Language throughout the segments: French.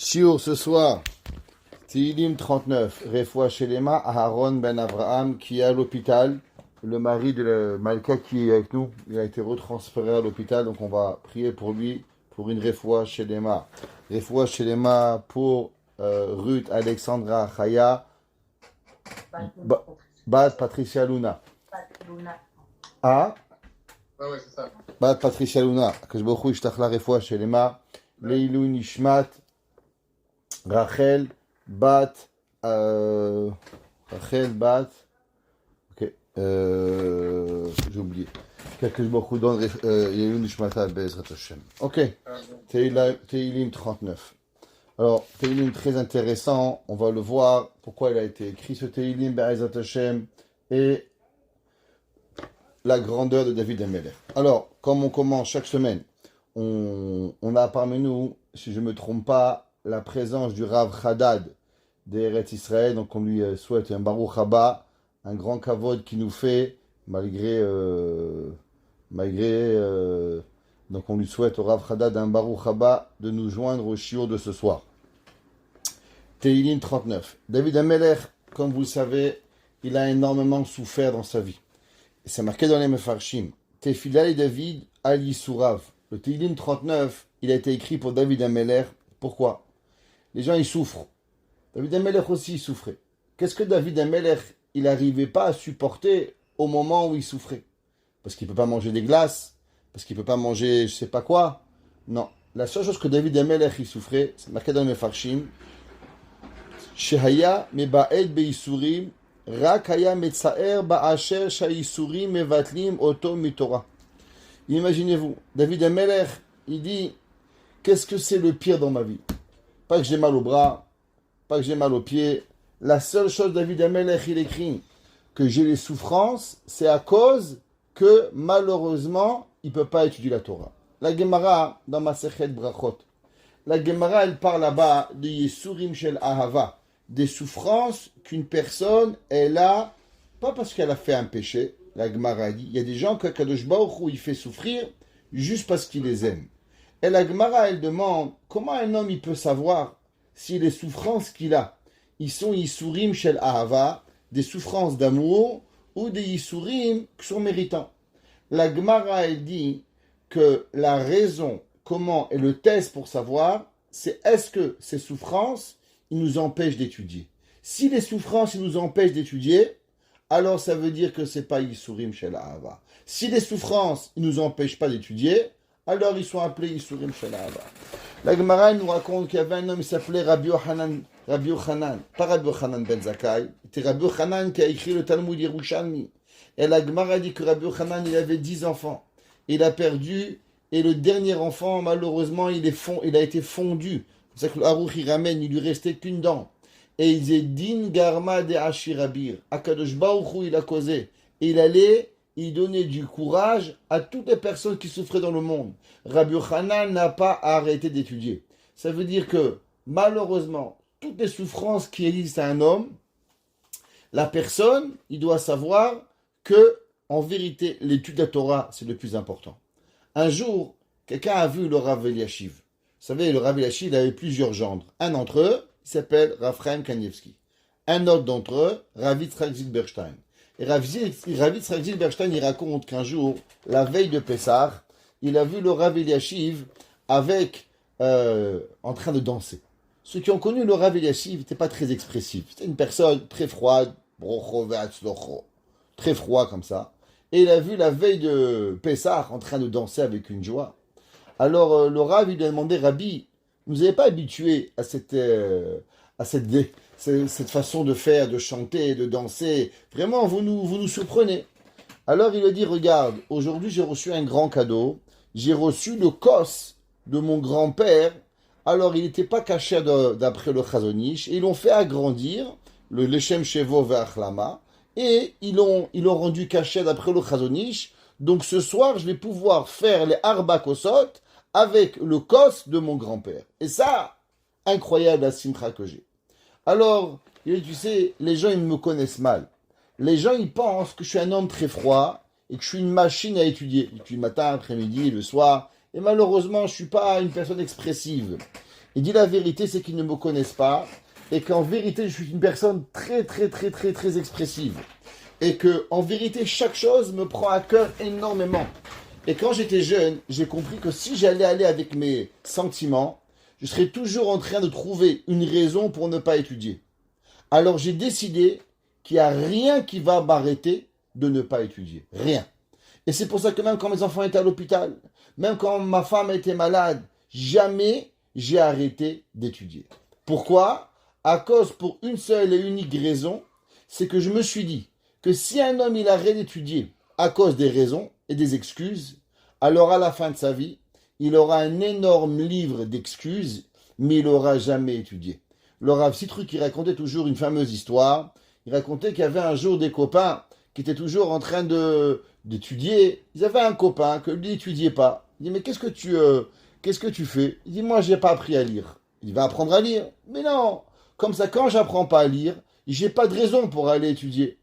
Shiur ce soir, Tehillim 39, Refoua Shelema, Aharon ben Abraham, qui est à l'hôpital. Le mari de Malka qui est avec nous, il a été retransféré à l'hôpital, donc on va prier pour lui, pour une Refoua Shelema. Refoua Shelema pour Ruth Alexandra Chaya, Bat Patricia Luna. Ah? Ouais, c'est ça. Bat Patricia Luna, que je beaucoup ishtachla Refoua Shelema, Leilou Nishmat, Rachel Bat, ok, j'ai oublié. Quelques beaucoup donne Leilou Nishmata Bezrat Hashem. Ok, Tehillim 39. Alors, Tehillim très intéressant, on va le voir, pourquoi il a été écrit ce Tehillim Bezrat Hashem et la grandeur de David Amelech. Alors, comme on commence chaque semaine, on a parmi nous, si je ne me trompe pas, la présence du Rav Haddad d'Eretz Israël, donc on lui souhaite un Baruch Haba, un grand kavod qui nous fait, malgré donc on lui souhaite au Rav Haddad un Baruch Haba de nous joindre au shiur de ce soir. Tehillim 39. David Amelech, comme vous le savez, il a énormément souffert dans sa vie. Et c'est marqué dans les Mefarshim. Tefila et David Ali Sourav. Le Tehillim 39, il a été écrit pour David Amelech. Pourquoi? Les gens, ils souffrent. David Amelech aussi, il souffrait. Qu'est-ce que David Amelech, il n'arrivait pas à supporter au moment où il souffrait? Parce qu'il ne peut pas manger des glaces, parce qu'il ne peut pas manger je ne sais pas quoi. Non. La seule chose que David Amelech, il souffrait, c'est marqué dans les Mefarshim, Shehaya meba'ed be'isurim, rak haya metzaer ba'asher sha'isurim mevatlim oto mitorah. Imaginez-vous, David Amelech, il dit, qu'est-ce que c'est le pire dans ma vie? Pas que j'ai mal au bras, pas que j'ai mal aux pieds. La seule chose, David Amelech, il écrit que j'ai les souffrances, c'est à cause que, malheureusement, il ne peut pas étudier la Torah. La Gemara, dans Masechet Brachot, la Gemara, elle parle là-bas de Yesurim Shel Ahava, des souffrances qu'une personne, elle a, pas parce qu'elle a fait un péché, la Gemara dit, il y a des gens que Kadosh Baruch Hu, il fait souffrir juste parce qu'il les aime. Et la Gemara, elle demande, comment un homme, il peut savoir si les souffrances qu'il a, ils sont Yisurim Shel Ahava, des souffrances d'amour, ou des Yisurim qui sont méritants. La Gemara, elle dit que la raison, comment, et le test pour savoir, c'est est-ce que ces souffrances, ils nous empêchent d'étudier. Si les souffrances, ils nous empêchent d'étudier, alors ça veut dire que c'est pas Yisurim Shel Ahava. Si les souffrances, ils nous empêchent pas d'étudier, alors ils sont appelés Yisurim Shel Ahava. La Gemara nous raconte qu'il y avait un homme qui s'appelait Rabbi Yochanan, pas Rabbi Yochanan ben Zakkai, c'était Rabbi Yochanan qui a écrit le Talmud Yerushalmi. Et la Gemara dit que Rabbi Yochanan, il avait 10 enfants. Il a perdu, et le dernier enfant, malheureusement, il a été fondu. C'est ça que le Harouch, il ramène, il lui restait qu'une dent. Et il disait, Din Garma de Ashirabir. Akadosh Baruch Hu, il a causé. Et il donnait du courage à toutes les personnes qui souffraient dans le monde. Rabbi Yochanan n'a pas arrêté d'étudier. Ça veut dire que, malheureusement, toutes les souffrances qui existent à un homme, la personne, il doit savoir que, en vérité, l'étude de la Torah, c'est le plus important. Un jour, quelqu'un a vu le Rav Eliashiv. Vous savez, le Rav Eliashiv, il avait plusieurs gendres. Un d'entre eux, il s'appelle Rav Chaim Kanievski. Un autre d'entre eux, Rav Yitzhak Zilberstein. Et Rav Yitzhak Zilberstein, il raconte qu'un jour, la veille de Pessah, il a vu le Rav Eliashiv en train de danser. Ceux qui ont connu le Rav Eliashiv n'étaient pas très expressifs. C'était une personne très froide, très froid comme ça. Et il a vu la veille de Pessah en train de danser avec une joie. Alors le Rav, il lui a demandé, Rabbi, vous n'avez pas habitué à cette façon de faire, de chanter, de danser. Vraiment, vous nous surprenez. Alors il a dit, regarde, aujourd'hui j'ai reçu un grand cadeau. J'ai reçu le kos de mon grand-père. Alors il n'était pas caché d'après le Chazon Ish. Et ils l'ont fait agrandir, le Leshem Shevo Ve'achlama. Et ils l'ont rendu caché d'après le Chazon Ish. Donc ce soir, je vais pouvoir faire les Arba Kosot avec le kos de mon grand-père. Et ça, incroyable la simcha que j'ai. Alors, tu sais, les gens, ils me connaissent mal. Les gens, ils pensent que je suis un homme très froid et que je suis une machine à étudier. Depuis le matin, après-midi, le soir. Et malheureusement, je ne suis pas une personne expressive. Il dit la vérité, c'est qu'ils ne me connaissent pas, et qu'en vérité, je suis une personne très, très, très, très, très expressive. Et que, en vérité, chaque chose me prend à cœur énormément. Et quand j'étais jeune, j'ai compris que si j'allais aller avec mes sentiments, je serais toujours en train de trouver une raison pour ne pas étudier. Alors j'ai décidé qu'il n'y a rien qui va m'arrêter de ne pas étudier. Rien. Et c'est pour ça que même quand mes enfants étaient à l'hôpital, même quand ma femme était malade, jamais j'ai arrêté d'étudier. Pourquoi? À cause pour une seule et unique raison, c'est que je me suis dit que si un homme il arrête d'étudier à cause des raisons et des excuses, alors à la fin de sa vie, il aura un énorme livre d'excuses, mais il n'aura jamais étudié. Le Rav Sitruk, il racontait toujours une fameuse histoire. Il racontait qu'il y avait un jour des copains qui étaient toujours en train d'étudier. Ils avaient un copain que lui n'étudiait pas. Il dit, mais qu'est-ce que tu fais? Il dit, moi, j'ai pas appris à lire. Il va apprendre à lire. Mais non, comme ça, quand j'apprends pas à lire, j'ai pas de raison pour aller étudier.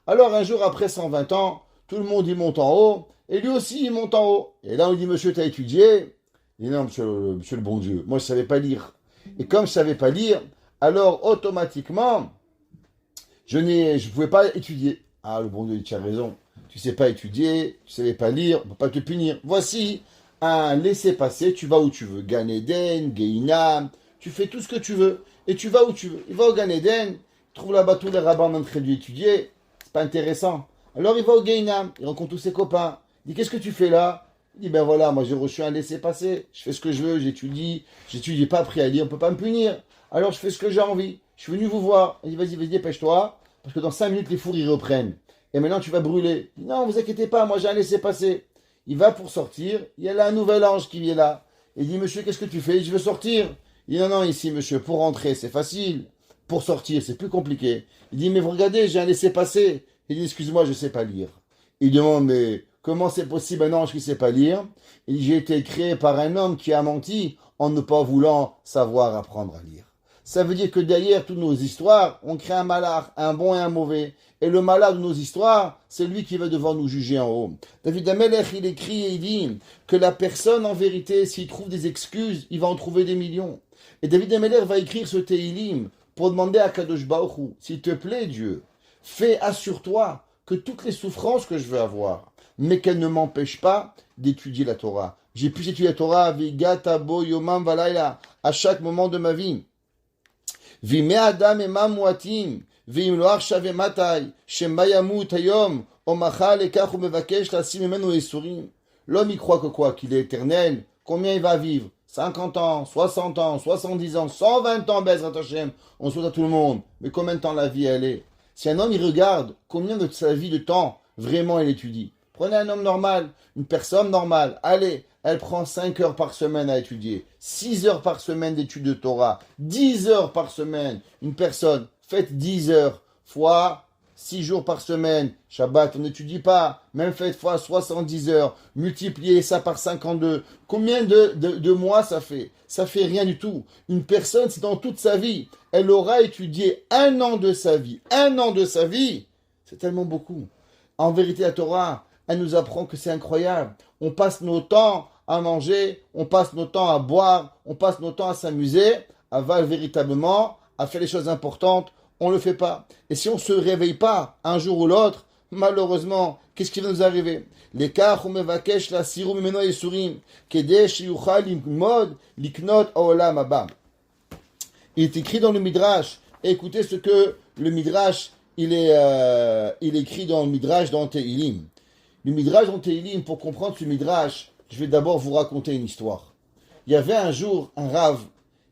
Alors, un jour, après 120 ans, tout le monde, il monte en haut. Et lui aussi, il monte en haut. Et là, on lui dit, monsieur, t'as étudié? Il dit, non, monsieur le bon Dieu, moi, je savais pas lire. Et comme je savais pas lire, alors automatiquement, je ne pouvais pas étudier. Ah, le bon Dieu, tu as raison. Tu sais pas étudier, tu savais pas lire, on ne peut pas te punir. Voici un laissez-passer, tu vas où tu veux. Gan Eden, Gehinam, tu fais tout ce que tu veux. Et tu vas où tu veux. Il va au Gan Eden, il trouve là-bas tous les rabbins en train d'étudier. C'est pas intéressant. Alors il va au Gehinam, il rencontre tous ses copains. Il dit, qu'est-ce que tu fais là? Il dit, ben voilà, moi j'ai reçu un laissez-passer. Je fais ce que je veux, j'étudie pas appris à lire, on ne peut pas me punir. Alors je fais ce que j'ai envie. Je suis venu vous voir. Il dit, vas-y, dépêche-toi. Parce que dans 5 minutes, les fours, ils reprennent. Et maintenant, tu vas brûler. Il dit, non, vous inquiétez pas, moi j'ai un laissez-passer. Il va pour sortir. Il y a là un nouvel ange qui vient là. Il dit, monsieur, qu'est-ce que tu fais? Je veux sortir. Il dit, non, non, ici, monsieur, pour rentrer, c'est facile. Pour sortir, c'est plus compliqué. Il dit, mais vous regardez, j'ai un laissez-passer. Il dit, excuse-moi, je ne sais pas lire. Il demande, mais comment c'est possible un ange qui ne sait pas lire? Il dit, j'ai été créé par un homme qui a menti en ne pas voulant savoir apprendre à lire. Ça veut dire que derrière toutes nos histoires, on crée un malheur, un bon et un mauvais. Et le malheur de nos histoires, c'est lui qui va devoir nous juger en haut. David Amelech, il écrit et il dit que la personne, en vérité, s'il trouve des excuses, il va en trouver des millions. Et David Amelech va écrire ce Teilim pour demander à Kadosh Baruch Hu, s'il te plaît Dieu, assure-toi que toutes les souffrances que je veux avoir, mais qu'elles ne m'empêchent pas d'étudier la Torah. J'ai pu étudier la Torah, Vigatabo Yomam Valaila, à chaque moment de ma vie. Vime Adam et Mamouatim, Vim Loach Shave Matai, Shemayamut Hayom, Omachal et Kach Mevakesh, la Simemenu et Sourim. L'homme, il croit que quoi? Qu'il est éternel. Combien il va vivre? 50 ans, 60 ans, 70 ans, 120 ans, Bezrat Hashem. On souhaite à tout le monde. Mais combien de temps la vie, elle est? Si un homme, il regarde combien de sa vie de temps, vraiment, il étudie. Prenez un homme normal, une personne normale. Allez, elle prend 5 heures par semaine à étudier, 6 heures par semaine d'études de Torah, 10 heures par semaine. Une personne, faites 10 heures fois 6 jours par semaine. Shabbat, on n'étudie pas. Même faites fois 70 heures. Multipliez ça par 52. Combien de mois ça fait? Ça fait rien du tout. Une personne, c'est dans toute sa vie. Elle aura étudié 1 an de sa vie. 1 an de sa vie, c'est tellement beaucoup. En vérité, la Torah, elle nous apprend que c'est incroyable. On passe nos temps à manger, on passe nos temps à boire, on passe nos temps à s'amuser, à véritablement, à faire les choses importantes, on ne le fait pas. Et si on ne se réveille pas un jour ou l'autre, malheureusement, qu'est-ce qui va nous arriver? L'écart ou mevakesh la siru mimeno yesurim, kedesh yuchal limod liknot haolam haba. Il est écrit dans le Midrash. Écoutez ce que le Midrash, il écrit dans le Midrash dans Teilim. Le Midrash dans Teilim, pour comprendre ce Midrash, je vais d'abord vous raconter une histoire. Il y avait un jour un Rav,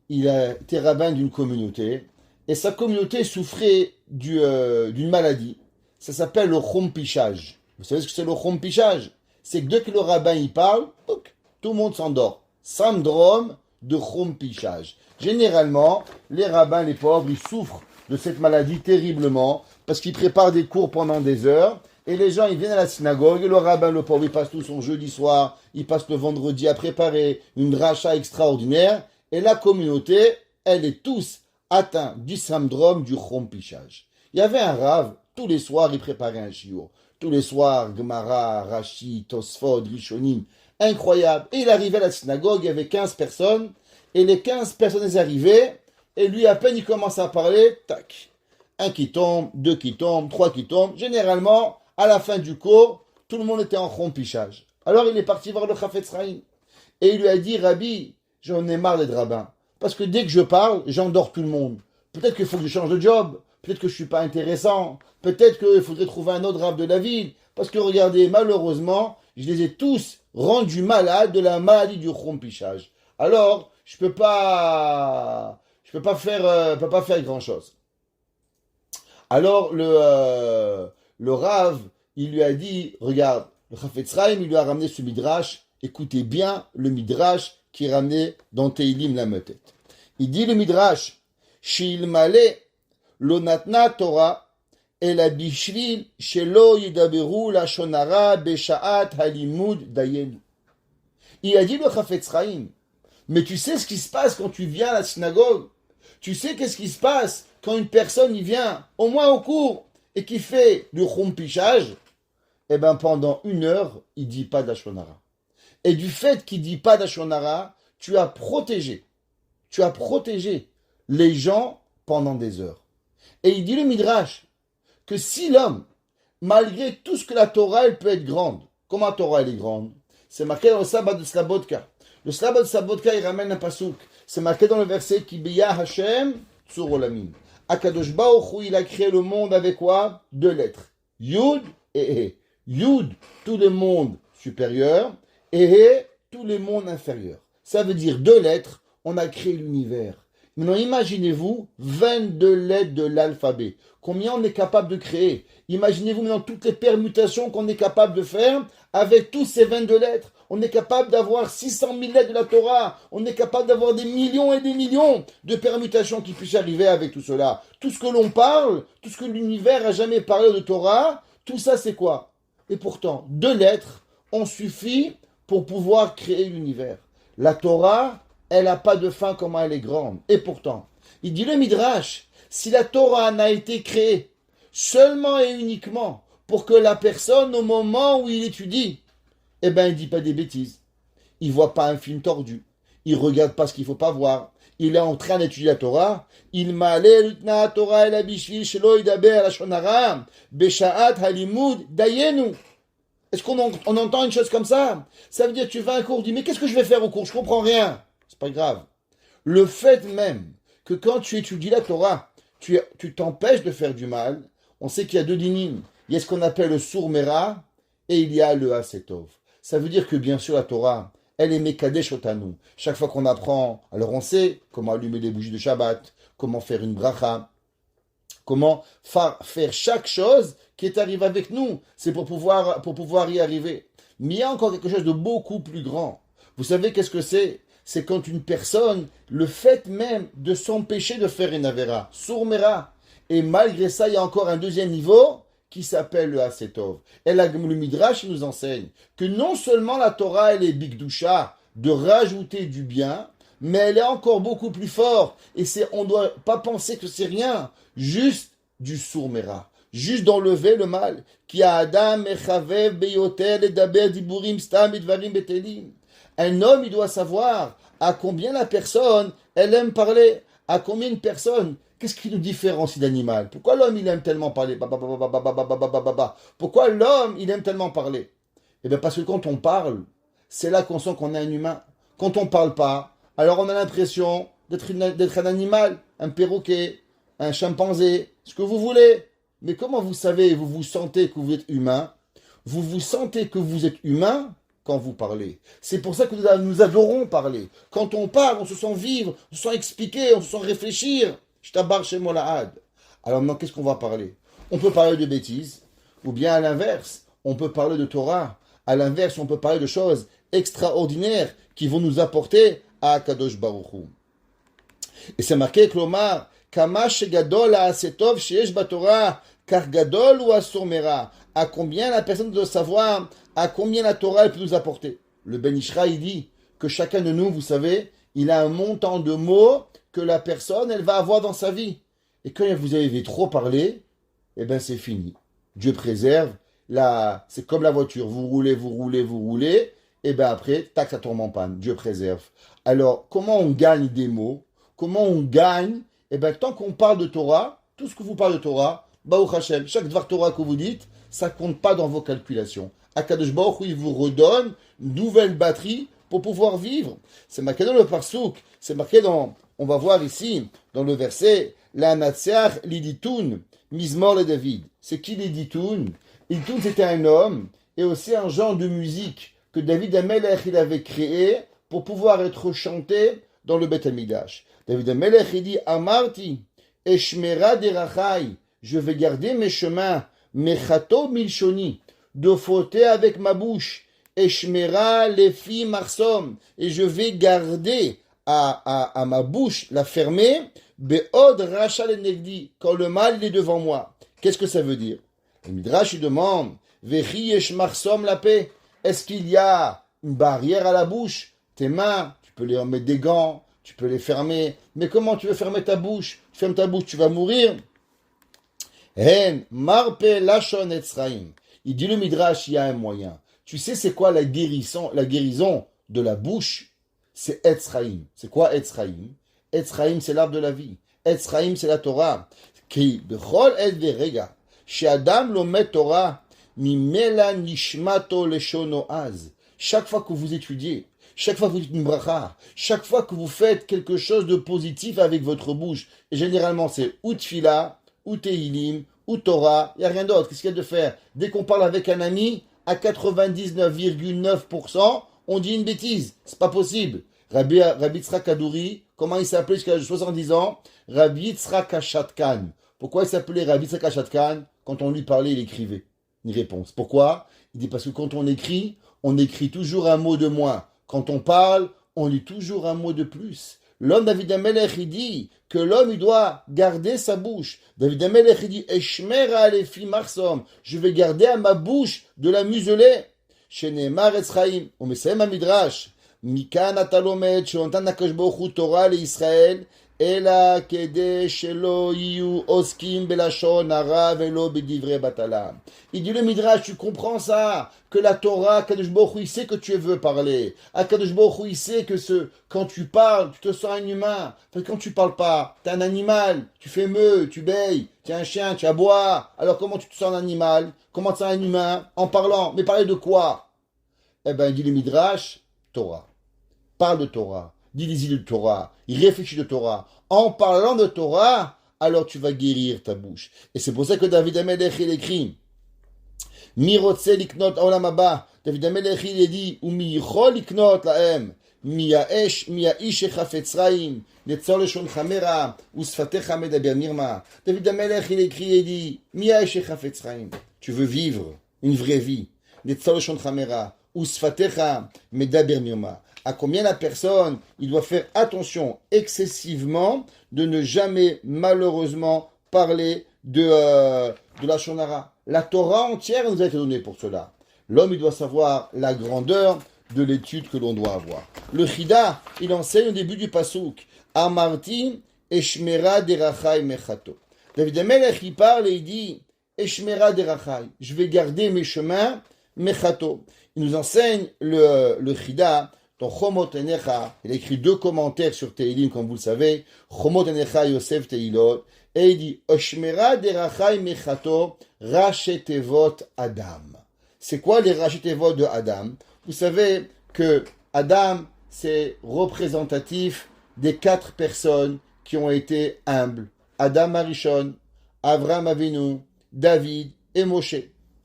il était rabbin d'une communauté, et sa communauté souffrait d'une maladie. Ça s'appelle le chompichage. Vous savez ce que c'est le chompichage? C'est que dès que le rabbin y parle, tout le monde s'endort. Syndrome de chompichage. Généralement, les rabbins, les pauvres, ils souffrent de cette maladie terriblement parce qu'ils préparent des cours pendant des heures et les gens, ils viennent à la synagogue et le rabbin, le pauvre, il passe tout son jeudi soir, il passe le vendredi à préparer une dracha extraordinaire et la communauté, elle est tous atteint du syndrome du chompichage. Il y avait un rave, tous les soirs, il préparait un shiur. Tous les soirs, Gemara, Rashi, Tosfot, Rishonim, incroyable. Et il arrivait à la synagogue, il y avait 15 personnes, et les 15 personnes arrivaient, et lui, à peine il commence à parler, tac. Un qui tombe, deux qui tombent, trois qui tombent. Généralement, à la fin du cours, tout le monde était en rompichage. Alors il est parti voir le Chafetz Chaim. Et il lui a dit, Rabbi, j'en ai marre d'être rabbin. Parce que dès que je parle, j'endors tout le monde. Peut-être qu'il faut que je change de job. Peut-être que je ne suis pas intéressant. Peut-être qu'il faudrait trouver un autre rab de la ville. Parce que regardez, malheureusement, je les ai tous rendus malades de la maladie du rompichage. Alors, je peux pas faire grand-chose. Alors, le Rav, il lui a dit, regarde, le Chafetz Chaim, il lui a ramené ce midrash. Écoutez bien le midrash qui est ramené dans Teilim Lametet. Il dit le midrash, Shilmale lo natna Torah ela bishvil shelo yidaberu lashon hara besha'at halimud dayenu. Il a dit le Chafetz Chaim, mais tu sais ce qui se passe quand tu viens à la synagogue? Tu sais qu'est-ce qui se passe quand une personne y vient, au moins au cours, et qui fait du rompichage? Eh bien, pendant 1 heure, il dit pas d'Lashon hara. Et du fait qu'il dit pas d'Lashon hara, tu as protégé les gens pendant des heures. Et il dit le Midrash que si l'homme, malgré tout ce que la Torah, elle peut être grande, comment la Torah elle est grande? C'est marqué dans le sabbat de Slabotka. Le sabbat de Slabotka, il ramène un pasouk. C'est marqué dans le verset qui Biya Hashem Tsur Olamim. Akadosh Baruch Hu, il a créé le monde avec quoi? 2 lettres. Yud et He. Yud, tout le monde supérieur, et He, tout le monde inférieur. Ça veut dire 2 lettres, on a créé l'univers. Maintenant, imaginez-vous 22 lettres de l'alphabet. Combien on est capable de créer? Imaginez-vous maintenant toutes les permutations qu'on est capable de faire avec tous ces 22 lettres. On est capable d'avoir 600 000 lettres de la Torah. On est capable d'avoir des millions et des millions de permutations qui puissent arriver avec tout cela. Tout ce que l'on parle, tout ce que l'univers a jamais parlé de Torah, tout ça c'est quoi? Et pourtant, 2 lettres ont suffi pour pouvoir créer l'univers. La Torah, elle n'a pas de fin comment elle est grande. Et pourtant, il dit le Midrash, si la Torah n'a été créée seulement et uniquement pour que la personne, au moment où il étudie, eh ben, il ne dit pas des bêtises. Il ne voit pas un film tordu. Il ne regarde pas ce qu'il ne faut pas voir. Il est en train d'étudier la Torah. Il m'a allé l'utna Torah et la bishvil shelo yidaber la shonara besha'at halimud dayenu. Est-ce qu'on entend une chose comme ça? Ça veut dire que tu vas à un cours, tu dis mais qu'est-ce que je vais faire au cours? Je ne comprends rien. C'est pas grave. Le fait même que quand tu étudies la Torah, tu t'empêches de faire du mal. On sait qu'il y a 2 dinim. Il y a ce qu'on appelle le sourmera et il y a le hasetov. Ça veut dire que bien sûr la Torah, elle est mekadesh otanu. Chaque fois qu'on apprend, alors on sait comment allumer les bougies de Shabbat, comment faire une bracha, comment faire chaque chose qui est arrivée avec nous. C'est pour pouvoir y arriver. Mais il y a encore quelque chose de beaucoup plus grand. Vous savez qu'est-ce que c'est? C'est quand une personne, le fait même de s'empêcher de faire une avera, sourmera, et malgré ça, il y a encore un 2e niveau qui s'appelle le Hasetov. Et le Midrash nous enseigne que non seulement la Torah, elle est bigdusha, de rajouter du bien, mais elle est encore beaucoup plus forte. Et on ne doit pas penser que c'est rien, juste du sourmera, juste d'enlever le mal. Qui a Adam mechavev beyoter ledaber diburim stam idvarim betelim. Un homme, il doit savoir à combien la personne, elle aime parler, à combien une personne. Qu'est-ce qui nous différencie d'animal? Pourquoi l'homme, il aime tellement parler? Pourquoi l'homme, il aime tellement parler? Eh bien, parce que quand on parle, c'est là qu'on sent qu'on est un humain. Quand on ne parle pas, alors on a l'impression d'être un animal, un perroquet, un chimpanzé, ce que vous voulez. Mais comment vous savez, vous vous sentez que vous êtes humain? Vous vous sentez que vous êtes humain quand vous parlez. C'est pour ça que nous adorons parler. Quand on parle, on se sent vivre, on se sent expliquer, on se sent réfléchir. Je t'abarre chez moi la had. Alors maintenant, qu'est-ce qu'on va parler? On peut parler de bêtises, ou bien à l'inverse, on peut parler de Torah. À l'inverse, on peut parler de choses extraordinaires qui vont nous apporter à Kadosh Baruch Hu. Et c'est marqué, Klomar, Kamash gadol ha'asetov sheyesh batorah, car gadol ou asurmera. À combien la personne doit savoir, à combien la Torah elle peut nous apporter. Le Ben Ishra, il dit que chacun de nous, vous savez, il a un montant de mots que la personne, elle va avoir dans sa vie. Et quand vous avez trop parlé, eh bien c'est fini. Dieu préserve. Là, c'est comme la voiture. Vous roulez, et bien après, tac, ça tombe en panne. Dieu préserve. Alors, comment on gagne des mots? Comment on gagne? Eh bien, tant qu'on parle de Torah, tout ce que vous parlez de Torah, Baruch Hashem, chaque Dvar Torah que vous dites, ça compte pas dans vos calculations. Akadosh Baruch Hu, il vous redonne une nouvelle batterie pour pouvoir vivre. C'est marqué dans le Parsouk, c'est marqué dans, on va voir ici, dans le verset, la Natseach Liditoun, Mizmor le David. C'est qui Liditoun? Liditoun, c'était un homme et aussi un genre de musique que David Amelech, il avait créé pour pouvoir être chanté dans le Beth Amikdash. David Amelech, il dit, Amarti, Eshmera derachai, je vais garder mes chemins, Mechato milshoni, de fauter avec ma bouche, Eshmera lefi marsom, et je vais garder à ma bouche, la fermer, Be'od rachal enegdi, quand le mal est devant moi. Qu'est-ce que ça veut dire? Le Midrash il demande, Vechi yesh marsom la paix, est-ce qu'il y a une barrière à la bouche? Tes mains, tu peux les mettre des gants, tu peux les fermer, mais comment tu veux fermer ta bouche? Tu fermes ta bouche, tu vas mourir. Hen marpe lashon etzraim. Il dit le Midrash, il y a un moyen. Tu sais c'est quoi la guérison de la bouche? C'est Etzraim. C'est quoi Etzraim? Etzraim, c'est l'arbre de la vie. Etzraim, c'est la Torah. Ki bechol et verega. She'adam lomet Torah, mimela nishmato leshono az. Chaque fois que vous étudiez, chaque fois que vous dites une bracha, chaque fois que vous faites quelque chose de positif avec votre bouche, et généralement c'est ou tfila, ou Tehilim, ou Torah, il n'y a rien d'autre. Qu'est-ce qu'il y a de faire? Dès qu'on parle avec un ami, à 99,9%, on dit une bêtise. C'est pas possible. Rabbi Yitzhak Hadouri, comment il s'appelait jusqu'à 70 ans? Rabbi Yitzhak Hashatkan. Pourquoi il s'appelait Rabbi Yitzhak Hashatkan? Quand on lui parlait, il écrivait une réponse. Pourquoi? Il dit parce que quand on écrit toujours un mot de moins. Quand on parle, on lit toujours un mot de plus. L'homme David Amelech, il dit que l'homme, il doit garder sa bouche. David Amelech, il dit, Eshmera lefi marsom, je vais garder à ma bouche de la museler. Shenemar etzraim, on mesayem midrash. Mikan atalomet, shontan akadosh baruch hu Torah leIsraël, ela kede shelo yiyu oskim belashon hara velo bedivre batala. Il dit le midrash, tu comprends ça, que la Torah, Akadosh Baruch Hu, il sait que tu veux parler. Akadosh Baruch Hu, il sait que quand tu parles, tu te sens un humain. Parce que quand tu parles pas, t'es un animal, tu fais meuh, tu bêilles, tu es un chien, tu aboies. Alors comment tu te sens un animal? Comment tu es un humain? En parlant. Mais parler de quoi? Eh ben, il dit le midrash, Torah. Parle de Torah. Dis les idées de Torah. Il réfléchit de Torah. En parlant de Torah, alors tu vas guérir ta bouche. Et c'est pour ça que David Amelech, il écrit, Mi rotse liknot olam haba. David Amelech, il dit, ou mi yichol liknot lahem. Mi ya'ish echafetz raim. Netzor leshon chamera. Ou sfatecha medaber mirma. David Amelech, il écrit et dit, mi ya'ish echafetz raim. Tu veux vivre une vraie vie. Netzor leshon chamera. Ou sfatecha medaber mirma. À combien la personne, il doit faire attention excessivement de ne jamais, malheureusement, parler de la shonara. La Torah entière nous a été donnée pour cela. L'homme, il doit savoir la grandeur de l'étude que l'on doit avoir. Le Chida, il enseigne au début du Pasouk, Amarti, Eshmera derachai mechato. David Amelech, il parle et il dit, Eshmera derachai, je vais garder mes chemins, mechato. Il nous enseigne le Chida, dans Chomot Enecha, il a écrit 2 commentaires sur Tehilim, comme vous le savez, Chomot Enecha Yosef Tehilot, et il dit, Oshmera derachai mechato, rachetevot Adam. C'est quoi les rachetevot de Adam? Vous savez que Adam, c'est représentatif des 4 personnes qui ont été humbles. Adam Arishon, Avraham Avinu, David et Moshe.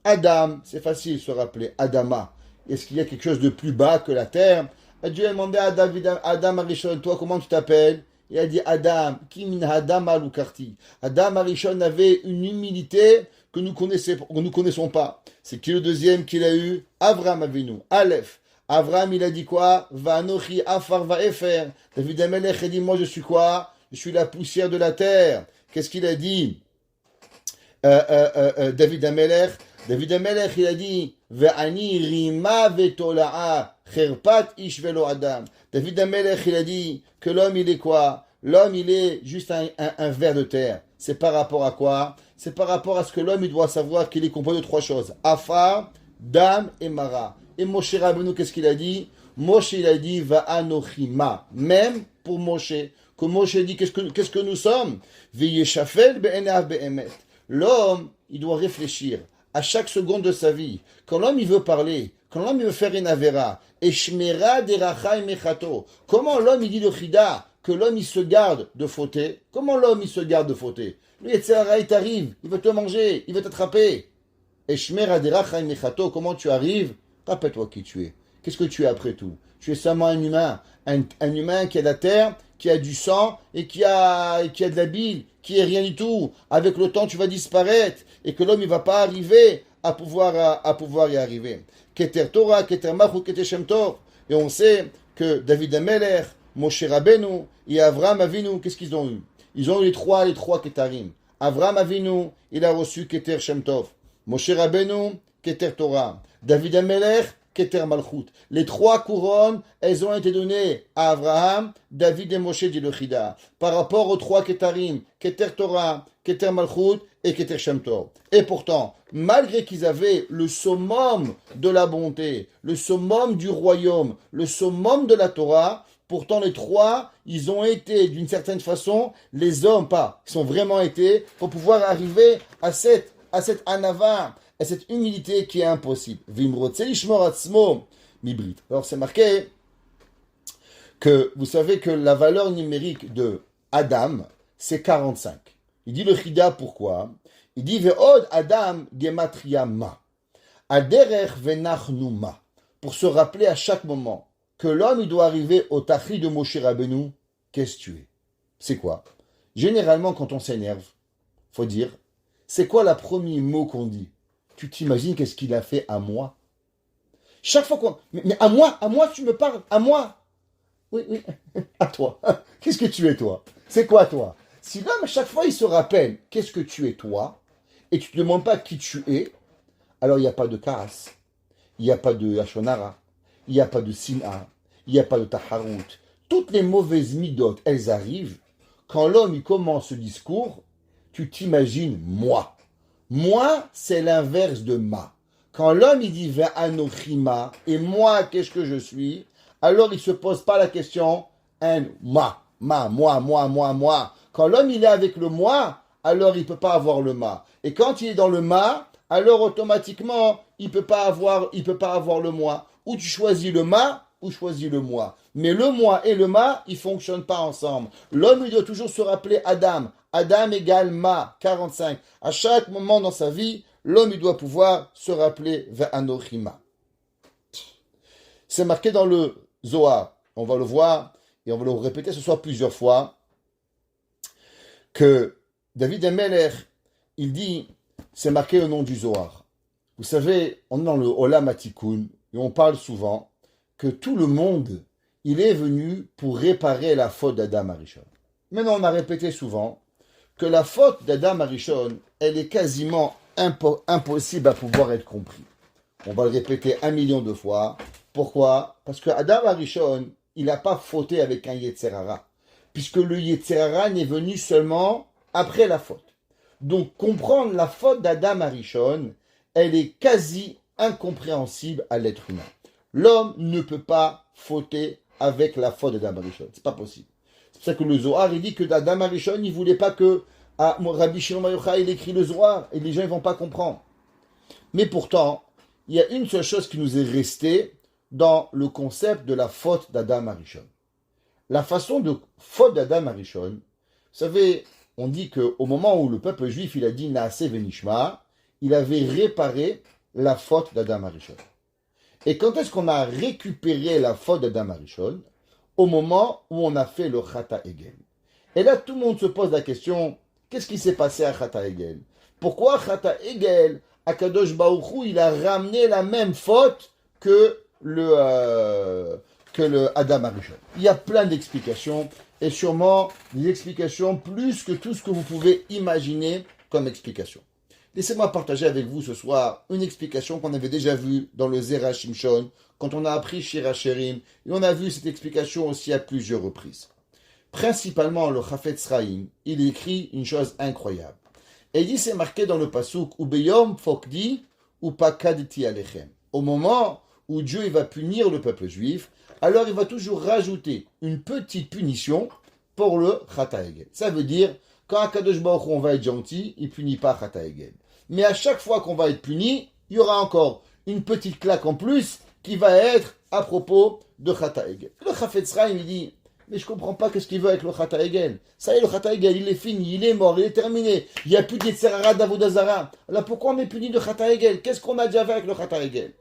Adam, c'est facile de se rappeler, Adama. Est-ce qu'il y a quelque chose de plus bas que la terre? Dieu a demandé à Adam Arishon, toi comment tu t'appelles? Il a dit Adam, Kim Adam Alukarti. Adam Arishon avait une humilité que nous connaissons pas. C'est qui le deuxième qu'il a eu? Avraham Avinu, Aleph. Avraham, il a dit quoi? Vanochi afar vaefer. David Amelech a dit, moi je suis quoi? Je suis la poussière de la terre. Qu'est-ce qu'il a dit? David Amelech, il a dit, Ve'ani rima vetola'a, cherpat ish velo adam. David Amelech, il a dit que l'homme, il est quoi? L'homme, il est juste un ver de terre. C'est par rapport à quoi? C'est par rapport à ce que l'homme, il doit savoir qu'il est composé de 3 choses. Afar, dam et mara. Et Moshe Rabbeinu, qu'est-ce qu'il a dit? Moshe, il a dit, va anochima. Même pour Moshe. Que Moshe dit, qu'est-ce que nous sommes? Veyeshafel be'enav be'emet. L'homme, il doit réfléchir à chaque seconde de sa vie. Quand l'homme, il veut parler, quand l'homme, il veut faire une avera, eshmera derachai mechato. Comment l'homme, il dit le chida, que l'homme, il se garde de fauter? Comment l'homme, il se garde de fauter? Le Yetzirah, il t'arrive, il veut te manger, il veut t'attraper. Eshmera derachai mechato, comment tu arrives? Rappelle-toi qui tu es. Qu'est-ce que tu es après tout? Tu es seulement un humain. Un humain qui a de la terre, qui a du sang et qui a de la bile, qui est rien du tout. Avec le temps, tu vas disparaître et que l'homme ne va pas arriver à pouvoir y arriver. Keter Torah, Keter Malchut, Keter Shem Tov. Et on sait que David Amelech, Moshe Rabbeinu et Avraham Avinu, qu'est-ce qu'ils ont eu? Ils ont eu les trois Ketarim. Avraham Avinu, il a reçu Keter Shem Tov. Moshe Rabbeinu, Keter Torah. David Amelech, Keter Malchut. Les trois couronnes, elles ont été données à Abraham, David et Moshe, dit le Chida, par rapport aux trois Ketarim, Keter Torah, Keter Malchut et Keter Shem Tov. Et pourtant, malgré qu'ils avaient le summum de la bonté, le summum du royaume, le summum de la Torah, pourtant les trois, ils ont été d'une certaine façon, les hommes, ils sont vraiment été, pour pouvoir arriver à cette anava, à cette humilité qui est impossible. Alors c'est marqué que vous savez que la valeur numérique de Adam, c'est 45. Il dit le Chida pourquoi? Il dit Ve'od Adam gematria ma. Aderech venachnu ma. Pour se rappeler à chaque moment que l'homme il doit arriver au Tachri de Moshe Rabbeinu. Qu'est-ce que tu es? C'est quoi? Généralement quand on s'énerve, faut dire, c'est quoi le premier mot qu'on dit? Tu t'imagines qu'est-ce qu'il a fait à moi? Chaque fois qu'on... Mais à moi tu me parles, à moi. Oui, à toi. Qu'est-ce que tu es toi? C'est quoi toi? Si l'homme à chaque fois il se rappelle qu'est-ce que tu es toi, et tu ne demandes pas qui tu es, alors il n'y a pas de karas, il n'y a pas de hachonara, il n'y a pas de sina, il n'y a pas de taharut. Toutes les mauvaises midotes, elles arrivent. Quand l'homme il commence ce discours, tu t'imagines moi. Moi, c'est l'inverse de ma. Quand l'homme il dit Ve'anochima, et moi, qu'est-ce que je suis? Alors il ne se pose pas la question moi. Quand l'homme il est avec le moi, alors il ne peut pas avoir le ma. Et quand il est dans le ma, alors automatiquement il peut pas avoir le moi. Ou tu choisis le ma, ou choisis le moi. Mais le moi et le ma, ils fonctionnent pas ensemble. L'homme il doit toujours se rappeler Adam. Adam égale ma, 45. À chaque moment dans sa vie, l'homme il doit pouvoir se rappeler Ve'anochima. C'est marqué dans le Zohar. On va le voir et on va le répéter ce soir plusieurs fois. Que David Amelech, il dit, c'est marqué au nom du Zohar. Vous savez, on est dans le Olam Hatikun et on parle souvent que tout le monde, il est venu pour réparer la faute d'Adam Arishon. Maintenant, on a répété souvent que la faute d'Adam Arishon, elle est quasiment impossible à pouvoir être comprise. On va le répéter 1 million de fois. Pourquoi? Parce que Adam Arishon, il n'a pas fauté avec un Yetzerara. Puisque le Yetzerara n'est venu seulement après la faute. Donc, comprendre la faute d'Adam Arishon, elle est quasi incompréhensible à l'être humain. L'homme ne peut pas fauter avec la faute d'Adam Arishon. C'est pas possible. C'est pour ça que le Zohar, il dit que Adam Arishon, il ne voulait pas que Rabbi Shimon Bar Yochai, il écrit le Zohar, et les gens ne vont pas comprendre. Mais pourtant, il y a une seule chose qui nous est restée dans le concept de la faute d'Adam Arishon. La façon de faute d'Adam Arishon, vous savez, on dit qu'au moment où le peuple juif, il a dit Naaseh Venishma, il avait réparé la faute d'Adam Arishon. Et quand est-ce qu'on a récupéré la faute d'Adam Arishon? Au moment où on a fait le Chata Egel. Et là, tout le monde se pose la question, qu'est-ce qui s'est passé à Chata Egel? Pourquoi Chata Egel, Akadosh Baruch Hu, il a ramené la même faute que le Adam Arishon? Il y a plein d'explications, et sûrement des explications plus que tout ce que vous pouvez imaginer comme explication. Laissez-moi partager avec vous ce soir une explication qu'on avait déjà vue dans le Zera Shimshon, quand on a appris Shira Sherim, et on a vu cette explication aussi à plusieurs reprises. Principalement, le Chafetz Chaim, il écrit une chose incroyable. Et il dit, c'est marqué dans le Pasuk, Ubeyom Fokdi, Upakadti Alechem. Au moment où Dieu il va punir le peuple juif, alors il va toujours rajouter une petite punition pour le Chata Egel. Ça veut dire, quand Akadosh Baruch Hu, on va être gentil, il punit pas Chata Egel. Mais à chaque fois qu'on va être puni, il y aura encore une petite claque en plus qui va être à propos de Chata Egel. Le Chafetz Chaim, il dit, mais je comprends pas qu'est-ce qu'il veut avec le Chata Egel. Ça y est, le Chata Egel, il est fini, il est mort, il est terminé. Il n'y a plus de Yetzerara d'Avodah Zara. Alors pourquoi on est puni de Chata Egel? Qu'est-ce qu'on a déjà fait avec le Chata Egel?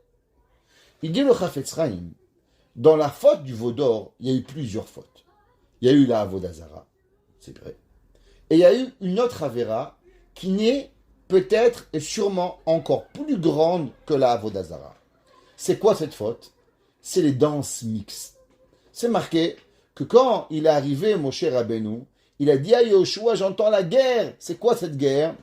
Il dit le Chafetz Chaim, dans la faute du veau d'or, il y a eu plusieurs fautes. Il y a eu la Avodah Zara, c'est vrai. Et il y a eu une autre Avera qui n'est peut-être et sûrement encore plus grande que la Avodah Zara. C'est quoi cette faute? C'est les danses mixtes. C'est marqué que quand il est arrivé, Moshe Rabbeinu, il a dit à Yoshua, j'entends la guerre. C'est quoi cette guerre?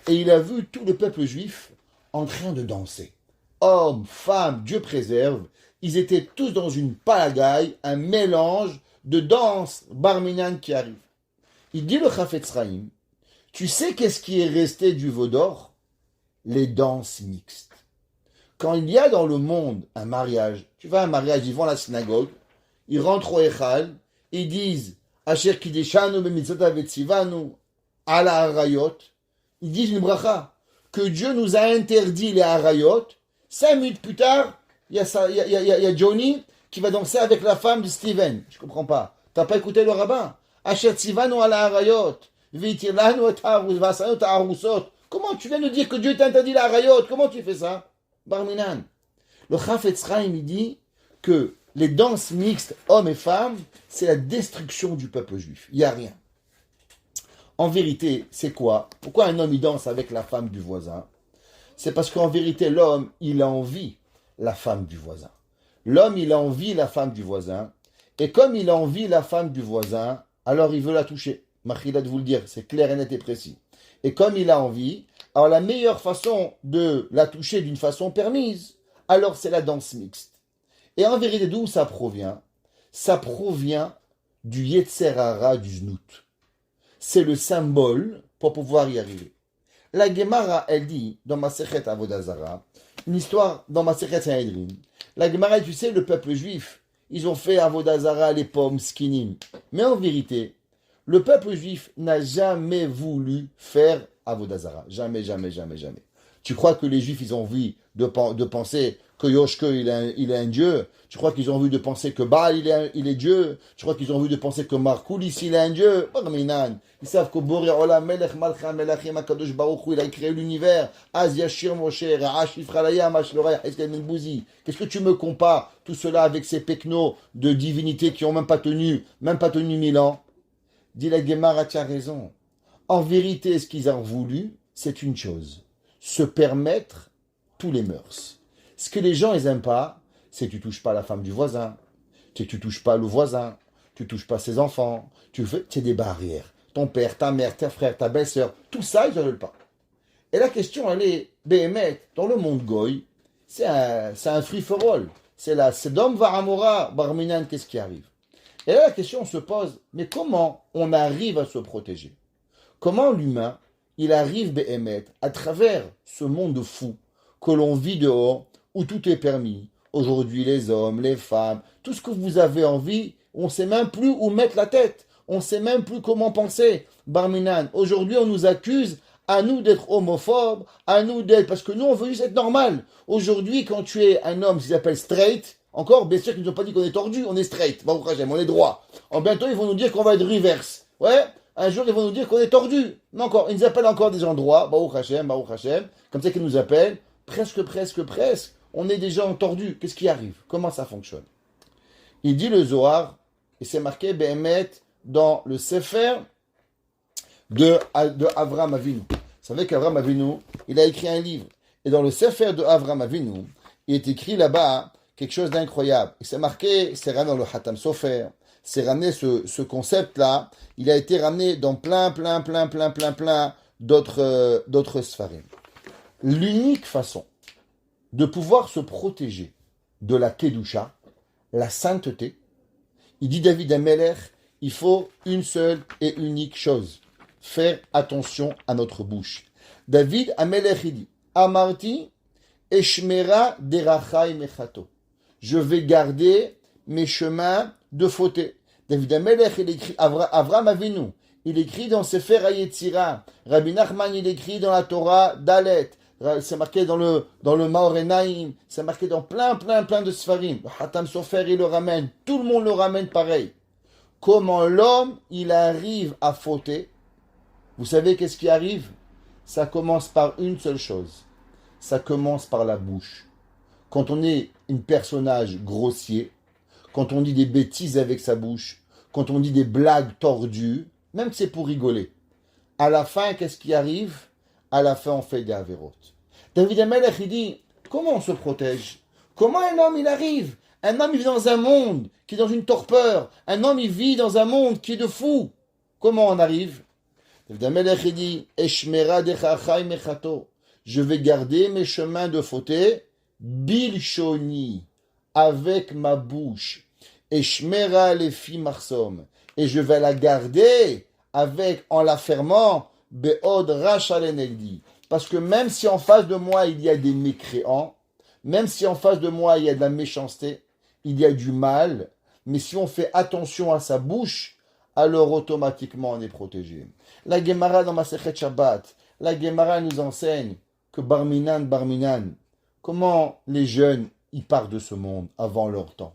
Et il a vu tout le peuple juif en train de danser. Hommes, femmes, Dieu préserve, ils étaient tous dans une palagaille, un mélange de danse barminan qui arrive. Il dit le Chafetz Chaim, tu sais qu'est-ce qui est resté du veau d'or? Les danses mixtes. Quand il y a dans le monde un mariage, tu vas à un mariage, ils vont à la synagogue, ils rentrent au Echal, ils disent Asher kideshanu b'mitzvot vetzivanu ala harayot, ils disent une bracha, que Dieu nous a interdit les harayot. 5 minutes plus tard, il y a Johnny qui va danser avec la femme de Steven. Je comprends pas. T'as pas écouté le rabbin? Asher tzivanu ala harayot, v'itirlanu et harusot. Comment tu viens de dire que Dieu t'interdit la harayot? Comment tu fais ça? Barminan. Le Chafetz Chaim, il dit que les danses mixtes, hommes et femmes, c'est la destruction du peuple juif. Il n'y a rien. En vérité, c'est quoi? Pourquoi un homme il danse avec la femme du voisin? C'est parce qu'en vérité, l'homme, il a envie la femme du voisin. L'homme, il a envie la femme du voisin. Et comme il a envie la femme du voisin, alors il veut la toucher. Machila de vous le dire, c'est clair et net et précis. Et comme il a envie, alors la meilleure façon de la toucher d'une façon permise, alors c'est la danse mixte. Et en vérité, d'où ça provient? Ça provient du Yetzer Hara du Znout. C'est le symbole pour pouvoir y arriver. La Gemara, elle dit, dans Masechet Avodah Zara, une histoire dans Masechet Sanhedrin. La Gemara, tu sais, le peuple juif, ils ont fait Avodah Zara, les pommes, skinim. Mais en vérité, le peuple juif n'a jamais voulu faire Avodah Zara. Jamais, jamais, jamais, jamais. Tu crois que les juifs, ils ont envie de penser que Yoshke, il est un dieu? Tu crois qu'ils ont envie de penser que Baal, il est Dieu? Tu crois qu'ils ont envie de penser que Markoulis, il est un dieu? Barminan. Ils savent que Boré Olam, Melech Malcha, Melachim, Akadosh Baruch Hu, il a créé l'univers. Az Yashir Moshe, Ra'ash Ifralaya, Mashloraya, Eskel Menbouzi. Qu'est-ce que tu me compares tout cela avec ces peknos de divinités qui ont même pas tenu 1000 ans? Dit la Gemara, tu as raison. En vérité, ce qu'ils ont voulu, c'est une chose. Se permettre tous les mœurs. Ce que les gens, ils aiment pas, c'est que tu touches pas la femme du voisin, c'est que tu touches pas le voisin, tu touches pas ses enfants, tu es des barrières. Ton père, ta mère, tes frères, ta belle-sœur, tout ça, ils ne veulent pas. Et la question, elle est, Béhémet, dans le monde goy, c'est un free-for-all. C'est la Sedom Varamora, Barminan, qu'est-ce qui arrive? Et là, la question se pose, mais comment on arrive à se protéger? Comment l'humain, il arrive, Béhémet, à travers ce monde fou que l'on vit dehors, où tout est permis. Aujourd'hui, les hommes, les femmes, tout ce que vous avez envie, on ne sait même plus où mettre la tête. On ne sait même plus comment penser. Barminan, aujourd'hui, on nous accuse à nous d'être homophobes, à nous d'être... Parce que nous, on veut juste être normal. Aujourd'hui, quand tu es un homme qui s'appelle straight, encore, bien sûr qu'ils ne nous ont pas dit qu'on est tordu, on est straight. On est droit. Bientôt, ils vont nous dire qu'on va être reverse. Ouais, un jour, ils vont nous dire qu'on est tordu. Non, encore, ils nous appellent encore des gens droits. Baruch Hashem. Comme ça qu'ils nous appellent. Presque. On est des gens tordus. Qu'est-ce qui arrive? Comment ça fonctionne? Il dit le Zohar, et c'est marqué Béhémet dans le Sefer de Avram Avinu. Vous savez qu'Avram Avinu, il a écrit un livre. Et dans le Sefer de Avram Avinu, il est écrit là-bas quelque chose d'incroyable. Et c'est marqué, c'est ramené dans le Hatam Sofer, c'est ramené ce concept-là, il a été ramené dans plein d'autres Sfarim. L'unique façon de pouvoir se protéger de la Kedusha, la sainteté, il dit David Ameler, il faut une seule et unique chose, faire attention à notre bouche. David Ameler, il dit, Amarti, Eshmera derachai mechato. je vais garder mes chemins de fauté. David Amelech, il écrit, Avram Avinu, il écrit dans Sefer HaYetzira. Rabbi Nachman, il écrit dans la Torah Dalet. C'est marqué dans le Maor Enaim. C'est marqué dans plein de Sfarim. Le Hatam Sofer, il le ramène. Tout le monde le ramène pareil. Comment l'homme, il arrive à fauter. Vous savez qu'est-ce qui arrive? Ça commence par une seule chose. Ça commence par la bouche. Quand on est un personnage grossier, quand on dit des bêtises avec sa bouche, quand on dit des blagues tordues, même que c'est pour rigoler, à la fin, qu'est-ce qui arrive? À la fin, on fait des avérotes. David Amelech, il dit, comment on se protège? Comment un homme, il arrive? Un homme, il vit dans un monde qui est dans une torpeur. Un homme, il vit dans un monde qui est de fou. Comment on arrive? David Amelech, il dit, Eshmera dechachai mechato. Je vais garder mes chemins de fauté, bilshoni, avec ma bouche. Eshmera lefi marsom. Et je vais la garder en la fermant, be'od rachalenegdi. Parce que même si en face de moi il y a des mécréants, même si en face de moi il y a de la méchanceté, il y a du mal, mais si on fait attention à sa bouche, alors automatiquement on est protégé. La Gemara dans Masechet Shabbat, la Gemara nous enseigne que Barminan, comment les jeunes ils partent de ce monde avant leur temps.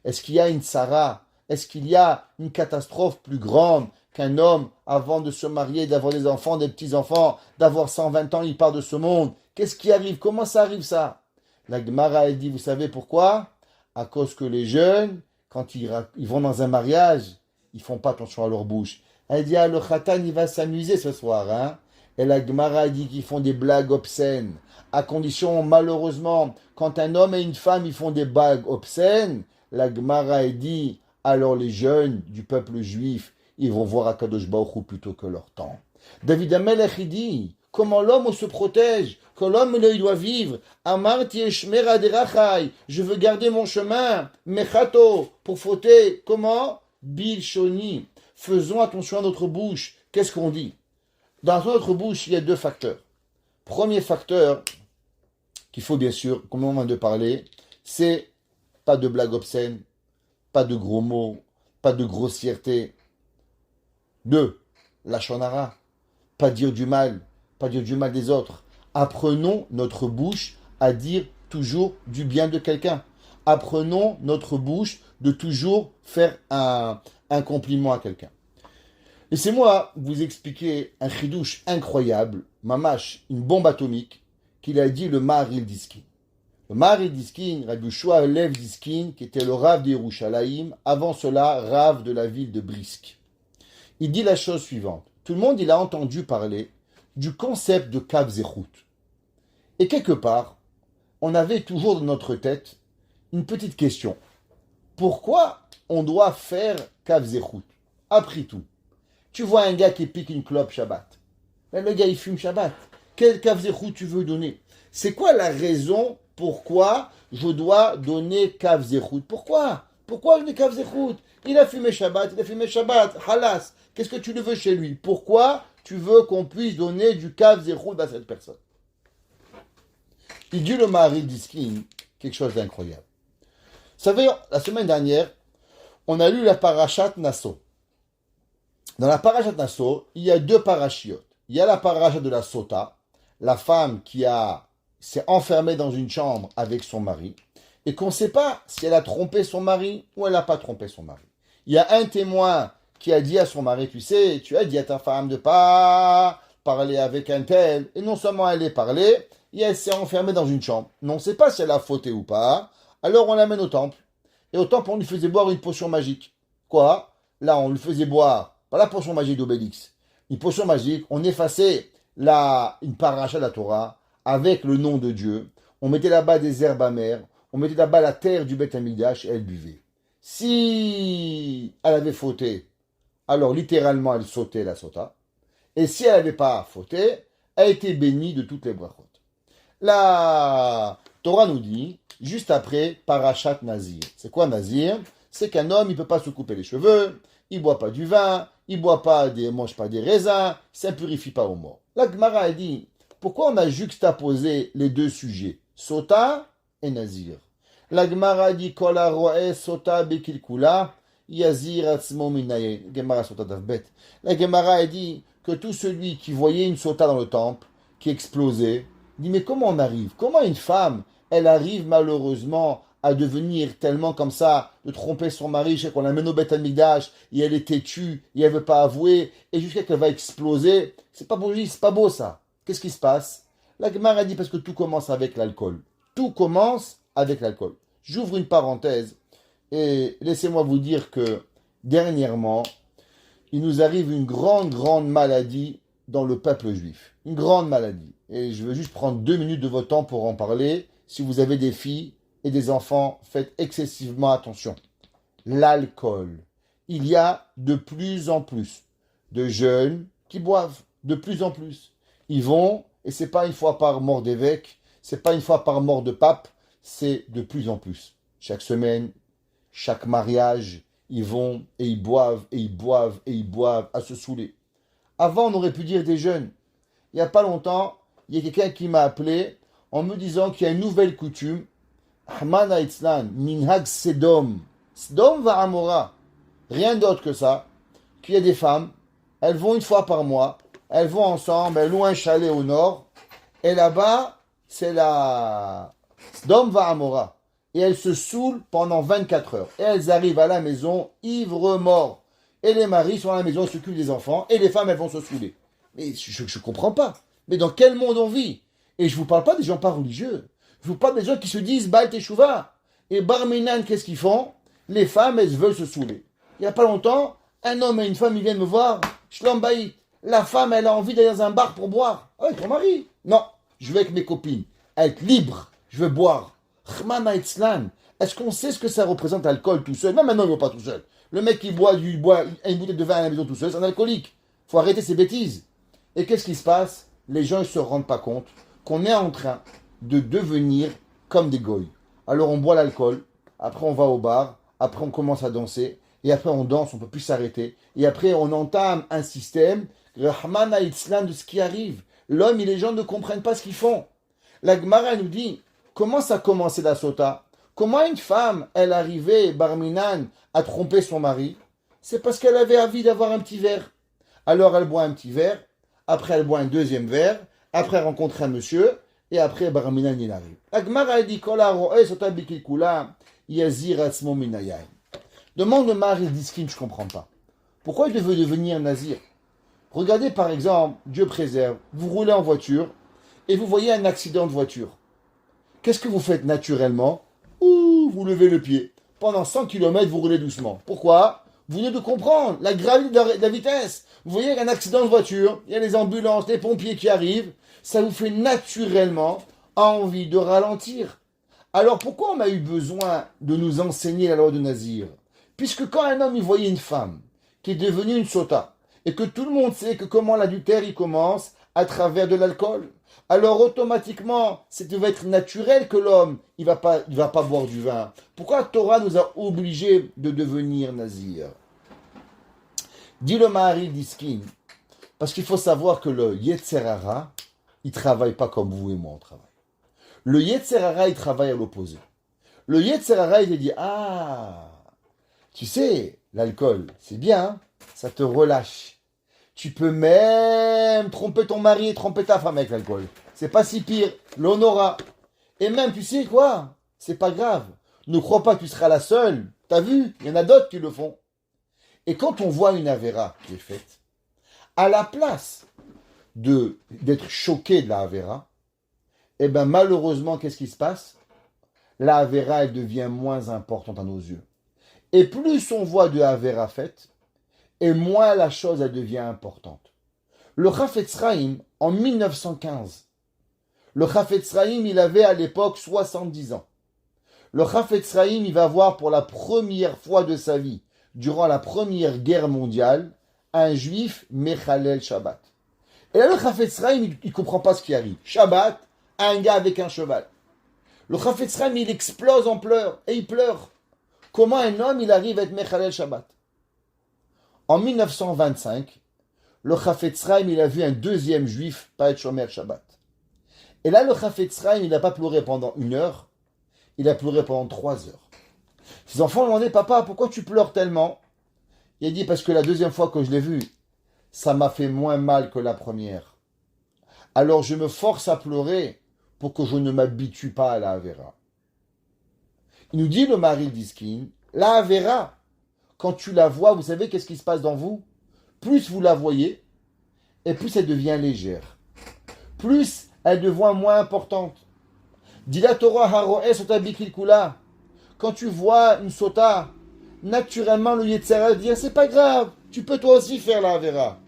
Est-ce qu'il y a une Sarah? Est-ce qu'il y a une catastrophe plus grande qu'un homme, avant de se marier, d'avoir des enfants, des petits-enfants, d'avoir 120 ans, il part de ce monde? Qu'est-ce qui arrive? Comment ça arrive ça? La Gemara elle dit, vous savez pourquoi? À cause que les jeunes, quand ils vont dans un mariage, ils font pas attention à leur bouche. Elle dit, le khatan, il va s'amuser ce soir, hein? Et la Gemara dit qu'ils font des blagues obscènes. À condition, malheureusement, quand un homme et une femme, ils font des blagues obscènes, la Gemara dit, alors les jeunes du peuple juif, ils vont voir Akadosh Baruch Hu plutôt que leur temps. David Amelech, il dit, comment l'homme se protège, que l'homme il doit vivre. Amarti eshmera derachai, je veux garder mon chemin. Mechato, pour fauter. Comment? Bilshoni. Faisons attention à notre bouche. Qu'est-ce qu'on dit? Dans notre bouche, il y a deux facteurs. Premier facteur, qu'il faut bien sûr, comme on vient de parler, c'est pas de blagues obscènes, pas de gros mots, pas de grossièreté. 2. La shonara, pas dire du mal des autres. Apprenons notre bouche à dire toujours du bien de quelqu'un. Apprenons notre bouche de toujours faire un compliment à quelqu'un. Laissez-moi vous expliquer un chidouche incroyable, mamash, une bombe atomique, qu'il a dit le Maharil Diskin. Le Maharil Diskin, Rabbi Yoshua Lev Diskin, qui était le Rav de Yerushalayim, avant cela, Rav de la ville de Brisk. Il dit la chose suivante. Tout le monde, il a entendu parler du concept de Kav Zechut. Et quelque part, on avait toujours dans notre tête une petite question. Pourquoi on doit faire Kav Zechut? Après tout, tu vois un gars qui pique une clope Shabbat. Mais le gars, il fume Shabbat. Quel Kav Zechut tu veux donner? C'est quoi la raison pourquoi je dois donner Kav Zechut? Pourquoi je donne Kav Zechut? Il a fumé Shabbat, halas. Qu'est-ce que tu le veux chez lui? Pourquoi tu veux qu'on puisse donner du Kav Zechut à cette personne? Il dit le Maharil Diskin quelque chose d'incroyable. Vous savez, la semaine dernière, on a lu la parashat Nasso. Dans la parashat Nasso, il y a deux parachiotes. Il y a la parashat de la Sota, la femme qui s'est enfermée dans une chambre avec son mari, et qu'on ne sait pas si elle a trompé son mari ou elle n'a pas trompé son mari. Il y a un témoin qui a dit à son mari, tu sais, tu as dit à ta femme de pas parler avec un tel, et non seulement elle est parlé, et elle s'est enfermée dans une chambre. Mais on ne sait pas si elle a fauté ou pas, alors on l'amène au temple. Et au temple, on lui faisait boire une potion magique. Quoi? Là, on lui faisait boire, pas la potion magique d'Obélix, une potion magique, on effaçait une paracha de la Torah avec le nom de Dieu, on mettait là-bas des herbes amères, on mettait là-bas la terre du Beth Amikdash et elle buvait. Si elle avait fauté, alors littéralement elle sautait la sota, et si elle n'avait pas fauté, elle était bénie de toutes les brachot. La Torah nous dit, juste après, parachat Nazir. C'est quoi Nazir? C'est qu'un homme, il ne peut pas se couper les cheveux, il ne boit pas du vin, il ne mange pas des raisins, il ne s'impurifie pas au mort. La Gemara a dit, pourquoi on a juxtaposé les deux sujets, Sota et Nazir? La Gemara dit Kol haro'eh sota bekilkula yazir atzmo minayin. Gemara sota davbet. La Gemara a dit que tout celui qui voyait une sota dans le temple, qui explosait, dit mais comment on arrive? Comment une femme, elle arrive malheureusement à devenir tellement comme ça, de tromper son mari, je sais qu'on l'amène au Beth Amikdash, et elle est têtue, et elle veut pas avouer, et jusqu'à qu'elle va exploser. C'est pas beau, c'est pas beau ça. Qu'est-ce qui se passe? La Gemara a dit parce que tout commence avec l'alcool. Tout commence avec l'alcool. J'ouvre une parenthèse, et laissez-moi vous dire que dernièrement, il nous arrive une grande maladie dans le peuple juif. Une grande maladie. Et je veux juste prendre 2 minutes de votre temps pour en parler. Si vous avez des filles et des enfants, faites excessivement attention. L'alcool. Il y a de plus en plus de jeunes qui boivent. De plus en plus. Ils vont, et c'est pas une fois par mort d'évêque, c'est pas une fois par mort de pape, c'est de plus en plus. Chaque semaine, chaque mariage, ils vont et ils boivent, et ils boivent, et ils boivent à se saouler. Avant, on aurait pu dire des jeunes. Il n'y a pas longtemps, il y a quelqu'un qui m'a appelé en me disant qu'il y a une nouvelle coutume. Ahmana Itzlan, Minhag Sedom. Sedom va Amora. Rien d'autre que ça. Qu'il y a des femmes, elles vont une fois par mois, elles vont ensemble, elles louent un chalet au nord, et là-bas, c'est la Sedom va Amora. Et elles se saoulent pendant 24 heures. Et elles arrivent à la maison ivres morts. Et les maris sont à la maison, ils s'occupent des enfants, et les femmes, elles vont se saouler. Mais je ne comprends pas. Mais dans quel monde on vit? Et je ne vous parle pas des gens pas religieux. Je vous parle des gens qui se disent Baal Teshuvah. Et Barminan, qu'est-ce qu'ils font? Les femmes, elles veulent se saouler. Il n'y a pas longtemps, un homme et une femme, ils viennent me voir. Shlam Baït. La femme, elle a envie d'aller dans un bar pour boire. Ah oui, ton mari. Non, je vais avec mes copines. Être libre. Je veux boire. Chmana Itzlan. Est-ce qu'on sait ce que ça représente l'alcool tout seul? Même maintenant, il ne va pas tout seul. Le mec qui boit une bouteille de vin à la maison tout seul, c'est un alcoolique. Il faut arrêter ces bêtises. Et qu'est-ce qui se passe? Les gens ne se rendent pas compte qu'on est en train de devenir comme des goïs. Alors on boit l'alcool, après on va au bar, après on commence à danser, et après on danse, on ne peut plus s'arrêter. Et après on entame un système, Rahman Itzlan, de ce qui arrive. L'homme et les gens ne comprennent pas ce qu'ils font. La Gemara nous dit, comment ça a commencé la sota? Comment une femme, elle arrivait, Barminan, à tromper son mari? C'est parce qu'elle avait envie d'avoir un petit verre. Alors elle boit un petit verre, après elle boit un deuxième verre, après elle rencontre un monsieur, et après Barminan il arrive. La Gemara dit, demande le mari d'Iskin, je ne comprends pas. Pourquoi il veut devenir nazir? Regardez par exemple, Dieu préserve, vous roulez en voiture, et vous voyez un accident de voiture. Qu'est-ce que vous faites naturellement? Ouh, vous levez le pied. Pendant 100 km, vous roulez doucement. Pourquoi? Vous venez de comprendre la gravité de la vitesse. Vous voyez un accident de voiture, il y a les ambulances, les pompiers qui arrivent. Ça vous fait naturellement envie de ralentir. Alors pourquoi on a eu besoin de nous enseigner la loi de Nazir? Puisque quand un homme il voyait une femme qui est devenue une sota, et que tout le monde sait que comment l'adultère il commence à travers de l'alcool, alors automatiquement, ça devait être naturel que l'homme, il va pas boire du vin. Pourquoi la Torah nous a obligés de devenir nazir? Dit le Mahari d'Iskin, parce qu'il faut savoir que le Yetzer Hara, il travaille pas comme vous et moi on travaille. Le Yetzer Hara, il travaille à l'opposé. Le Yetzer Hara, il dit, ah, tu sais, l'alcool, c'est bien, ça te relâche. Tu peux même tromper ton mari et tromper ta femme avec l'alcool. C'est pas si pire. L'honora. Et même, tu sais quoi? C'est pas grave. Ne crois pas que tu seras la seule. T'as vu? Il y en a d'autres qui le font. Et quand on voit une avéra qui est faite, à la place d'être choqué de la avéra, eh ben malheureusement, qu'est-ce qui se passe? La avéra, elle devient moins importante à nos yeux. Et plus on voit de avéra faite, et moins la chose elle devient importante. Le Chafetz Chaim, en 1915, le Chafetz Chaim, il avait à l'époque 70 ans. Le Chafetz Chaim, il va voir pour la première fois de sa vie, durant la Première Guerre mondiale, un juif Mechalel Shabbat. Et là, le Chafetz Chaim, il ne comprend pas ce qui arrive. Shabbat, un gars avec un cheval. Le Chafetz Chaim, il explose en pleurs, et il pleure. Comment un homme, il arrive à être Mechalel Shabbat? En 1925, le Chafetz Chaim, il a vu un deuxième juif pas être Shomer Shabbat. Et là, le Chafetz Chaim, il n'a pas pleuré pendant 1 heure. Il a pleuré pendant 3 heures. Ses enfants lui ont demandé, papa, pourquoi tu pleures tellement? Il a dit, parce que la deuxième fois que je l'ai vu, ça m'a fait moins mal que la première. Alors je me force à pleurer pour que je ne m'habitue pas à la Avera. Il nous dit le mari d'Iskin, la Avera, quand tu la vois, vous savez qu'est-ce qui se passe dans vous? Plus vous la voyez, et plus elle devient légère. Plus elle devient moins importante. Dit la Torah, Haroe sota bikilkula. Quand tu vois une sota, naturellement le Yetzirah va dire, c'est pas grave, tu peux toi aussi faire la Avera.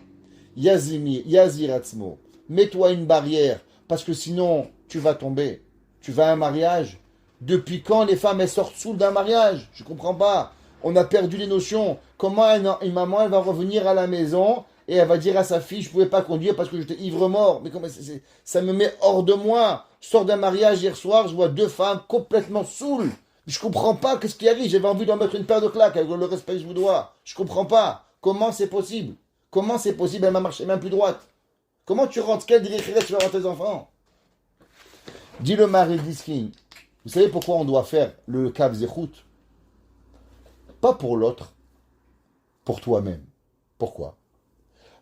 Yazir atzmo. Mets-toi une barrière, parce que sinon, tu vas tomber. Tu vas à un mariage. Depuis quand les femmes, elles sortent saoules d'un mariage? Je comprends pas. On a perdu les notions. Comment une maman, elle va revenir à la maison et elle va dire à sa fille, je pouvais pas conduire parce que j'étais ivre-mort. Mais comment ça me met hors de moi. Je sors d'un mariage hier soir, je vois 2 femmes complètement saoules. Je comprends pas qu'est-ce qui arrive. J'avais envie d'en mettre une paire de claques avec le respect que je vous dois. Je comprends pas. Comment c'est possible? Comment c'est possible? Elle m'a marché même plus droite. Comment tu rentres? Quel direct tu vas rentrer tes enfants? Dit le mari d'Iskin. Vous savez pourquoi on doit faire le Kav Zechut? Pas pour l'autre, pour toi-même. Pourquoi?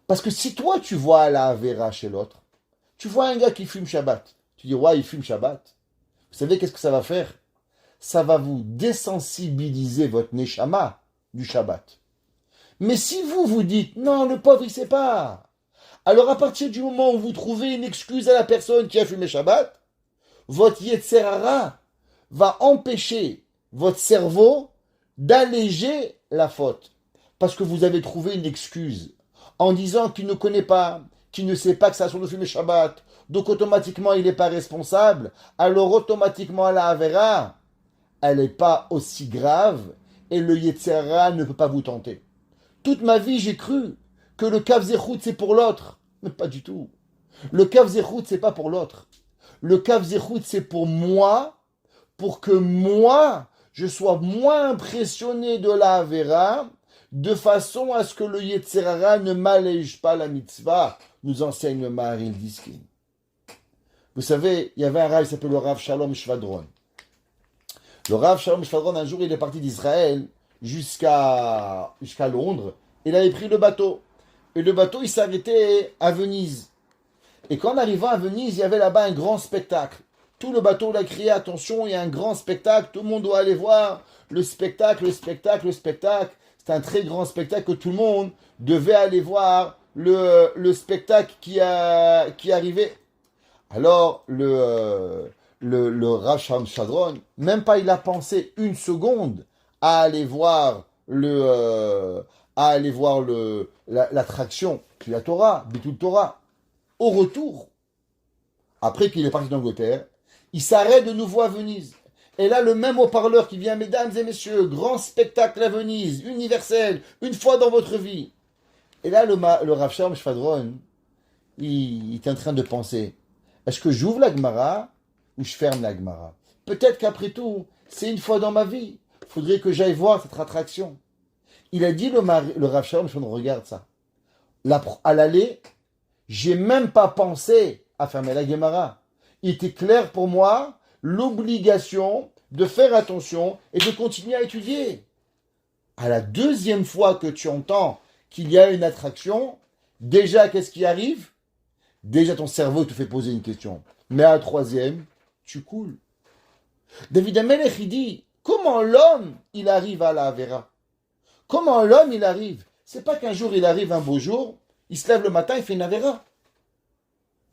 Parce que si toi tu vois la Avera chez l'autre, tu vois un gars qui fume Shabbat, tu dis ouais il fume Shabbat. Vous savez qu'est-ce que ça va faire? Ça va vous désensibiliser votre Neshama du Shabbat. Mais si vous dites non le pauvre il sait pas, alors à partir du moment où vous trouvez une excuse à la personne qui a fumé Shabbat, votre Yetzer Hara va empêcher votre cerveau d'alléger la faute. Parce que vous avez trouvé une excuse. En disant qu'il ne connaît pas, qu'il ne sait pas que ça a son de fumer Shabbat, donc automatiquement il n'est pas responsable, alors automatiquement la Avera, elle n'est pas aussi grave et le Yetzer Hara ne peut pas vous tenter. Toute ma vie j'ai cru que le Kav Zechut c'est pour l'autre. Mais pas du tout. Le Kav Zechut c'est pas pour l'autre. Le Kav Zechut c'est pour moi, pour que moi, je sois moins impressionné de la Avera, de façon à ce que le Yetzer Hara ne m'allège pas la mitzvah, nous enseigne le Maharil Diskin. Vous savez, il y avait un Rav qui s'appelle le Rav Shalom Shvadron. Le Rav Shalom Shvadron, un jour, il est parti d'Israël jusqu'à Londres. Il avait pris le bateau. Et le bateau, il s'arrêtait à Venise. Et quand en arrivant à Venise, il y avait là-bas un grand spectacle. Tout le bateau l'a crié, attention, il y a un grand spectacle, tout le monde doit aller voir le spectacle. C'est un très grand spectacle que tout le monde devait aller voir le spectacle qui arrivait. Alors, le Rav Shalom Shadron, même pas il a pensé une seconde à aller voir l'attraction, qui est la Torah, Bitul Torah. Au retour, après qu'il est parti d'Angleterre, il s'arrête de nouveau à Venise. Et là, le même haut-parleur qui vient, mesdames et messieurs, grand spectacle à Venise, universel, une fois dans votre vie. Et là, le Rav Shalom Shvadron, il est en train de penser, est-ce que j'ouvre la Gemara ou je ferme la Gemara? Peut-être qu'après tout, c'est une fois dans ma vie. Il faudrait que j'aille voir cette attraction. Il a dit, le Rav Shalom Shvadron, regarde ça. À l'aller, j'ai même pas pensé à fermer la Gemara. Il était clair pour moi l'obligation de faire attention et de continuer à étudier. À la deuxième fois que tu entends qu'il y a une attraction, déjà qu'est-ce qui arrive? Déjà ton cerveau te fait poser une question. Mais à la troisième, tu coules. David Amelech, il dit, comment l'homme, il arrive à la Avera? Comment l'homme, il arrive? C'est pas qu'un jour, il arrive un beau jour, il se lève le matin, il fait une Avera.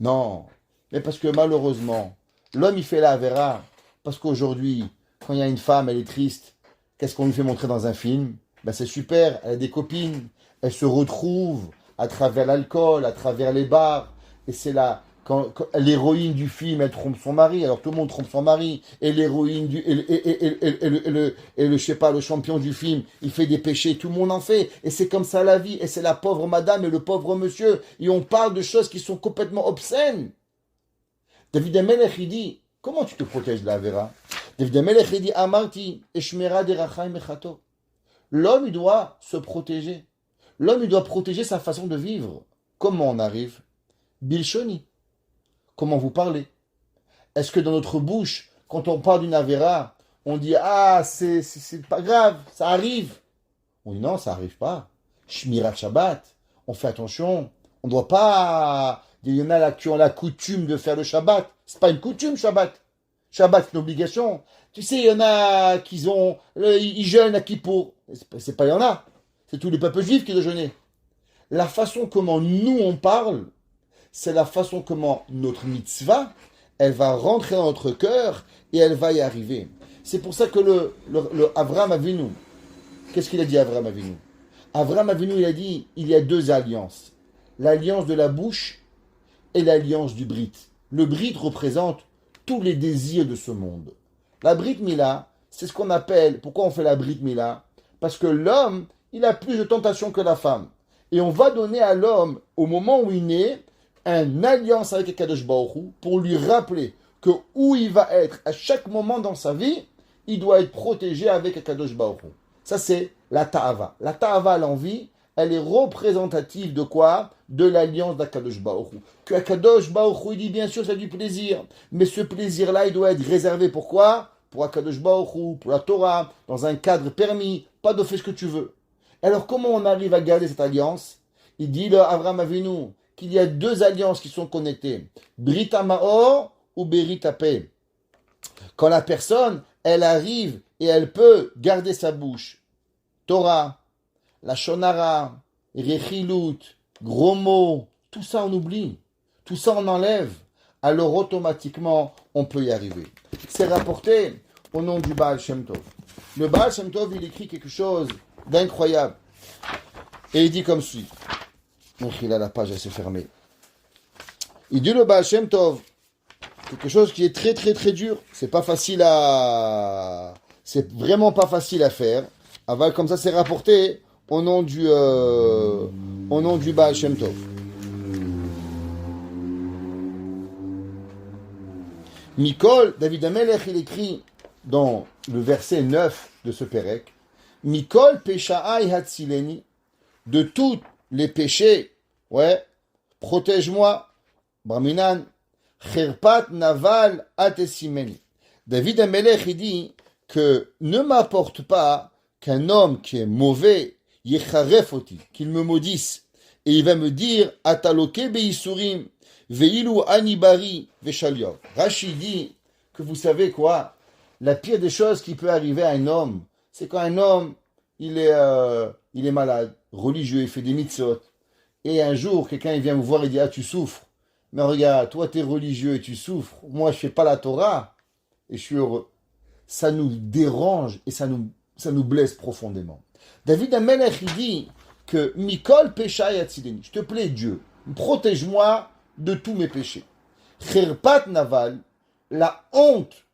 Non, mais parce que malheureusement, l'homme il fait la Avera, parce qu'aujourd'hui, quand il y a une femme, elle est triste, qu'est-ce qu'on lui fait montrer dans un film? Ben c'est super, elle a des copines, elle se retrouve à travers l'alcool, à travers les bars, et c'est là, quand l'héroïne du film, elle trompe son mari, alors tout le monde trompe son mari, et l'héroïne je sais pas, le champion du film, il fait des péchés, tout le monde en fait, et c'est comme ça la vie, et c'est la pauvre madame et le pauvre monsieur, et on parle de choses qui sont complètement obscènes. David Amelech, il dit, comment tu te protèges de la Avera? David Amelech, il dit, Amarti, Eshmera derachai mechato. L'homme, il doit se protéger. L'homme, il doit protéger sa façon de vivre. Comment on arrive? Bilshoni. Comment vous parlez? Est-ce que dans notre bouche, quand on parle d'une Avera, On dit, ah, c'est pas grave, ça arrive. On dit, non, ça arrive pas. Shmirat Shabbat, on fait attention. On ne doit pas... Il y en a là qui ont la coutume de faire le Shabbat. C'est pas une coutume, Shabbat. Shabbat, c'est une obligation. Tu sais, il y en a qui ils jeûnent à Kippour. C'est pas il y en a. C'est tous les peuples juifs qui doivent jeûner. La façon comment nous on parle, c'est la façon comment notre mitzvah, elle va rentrer dans notre cœur et elle va y arriver. C'est pour ça que le Avraham Avinu, qu'est-ce qu'il a dit Avraham Avinu? Avraham Avinu, il a dit, il y a deux alliances. L'alliance de la bouche et l'alliance du Brit. Le Brit représente tous les désirs de ce monde. La Brit Mila, c'est ce qu'on appelle, pourquoi on fait la Brit Mila? Parce que l'homme, il a plus de tentation que la femme. Et on va donner à l'homme, au moment où il naît, une alliance avec Akadosh Baruch Hu pour lui rappeler que où il va être à chaque moment dans sa vie, il doit être protégé avec Akadosh Baruch Hu. Ça, c'est la ta'ava. La ta'ava, l'envie, elle est représentative de quoi? De l'alliance d'Akadosh Baruch Hu. Que Akadosh Baruch Hu, il dit bien sûr, c'est du plaisir. Mais ce plaisir-là, il doit être réservé pour quoi? Pour Akadosh Baruch Hu, pour la Torah, dans un cadre permis, pas de fais ce que tu veux. Alors, comment on arrive à garder cette alliance? Il dit, le Avraham Avinu, qu'il y a deux alliances qui sont connectées. Brit Maor ou Berit Apeh. Quand la personne, elle arrive et elle peut garder sa bouche. Torah, la Shonara, Rechilut, gros mots, tout ça on oublie. Tout ça on enlève. Alors automatiquement, on peut y arriver. C'est rapporté au nom du Baal Shem Tov. Le Baal Shem Tov, il écrit quelque chose d'incroyable. Et il dit comme suit. Donc il a la page, elle s'est fermée. Il dit le Baal Shem Tov, quelque chose qui est très très très dur. C'est pas facile à... C'est vraiment pas facile à faire. Aval, comme ça, c'est rapporté au nom du Baal Shem Tov. Mikol, David Amelech, il écrit dans le verset 9 de ce Pérec, Mikol Peshaai Hatzileni, de tous les péchés, ouais, protège-moi, Braminan, Cherpat Naval Atesimeni. David Amelech, il dit que ne m'apporte pas qu'un homme qui est mauvais, Yecharefoti, qu'il me maudisse, et il va me dire, Ataloke Beisurim, Veilu Anibari Veshaliov. Rachid dit que vous savez quoi? La pire des choses qui peut arriver à un homme, c'est quand un homme, il est malade, religieux, il fait des mitzvot. Et un jour, quelqu'un il vient me voir et dit, ah, tu souffres. Mais regarde, toi, tu es religieux et tu souffres. Moi, je fais pas la Torah et je suis heureux. Ça nous dérange et ça nous blesse profondément. David Amelech, il dit que Mikol Pesha Yatzileni. Je te plaît, Dieu, protège-moi de tous mes péchés. Cherpat Naval, la honte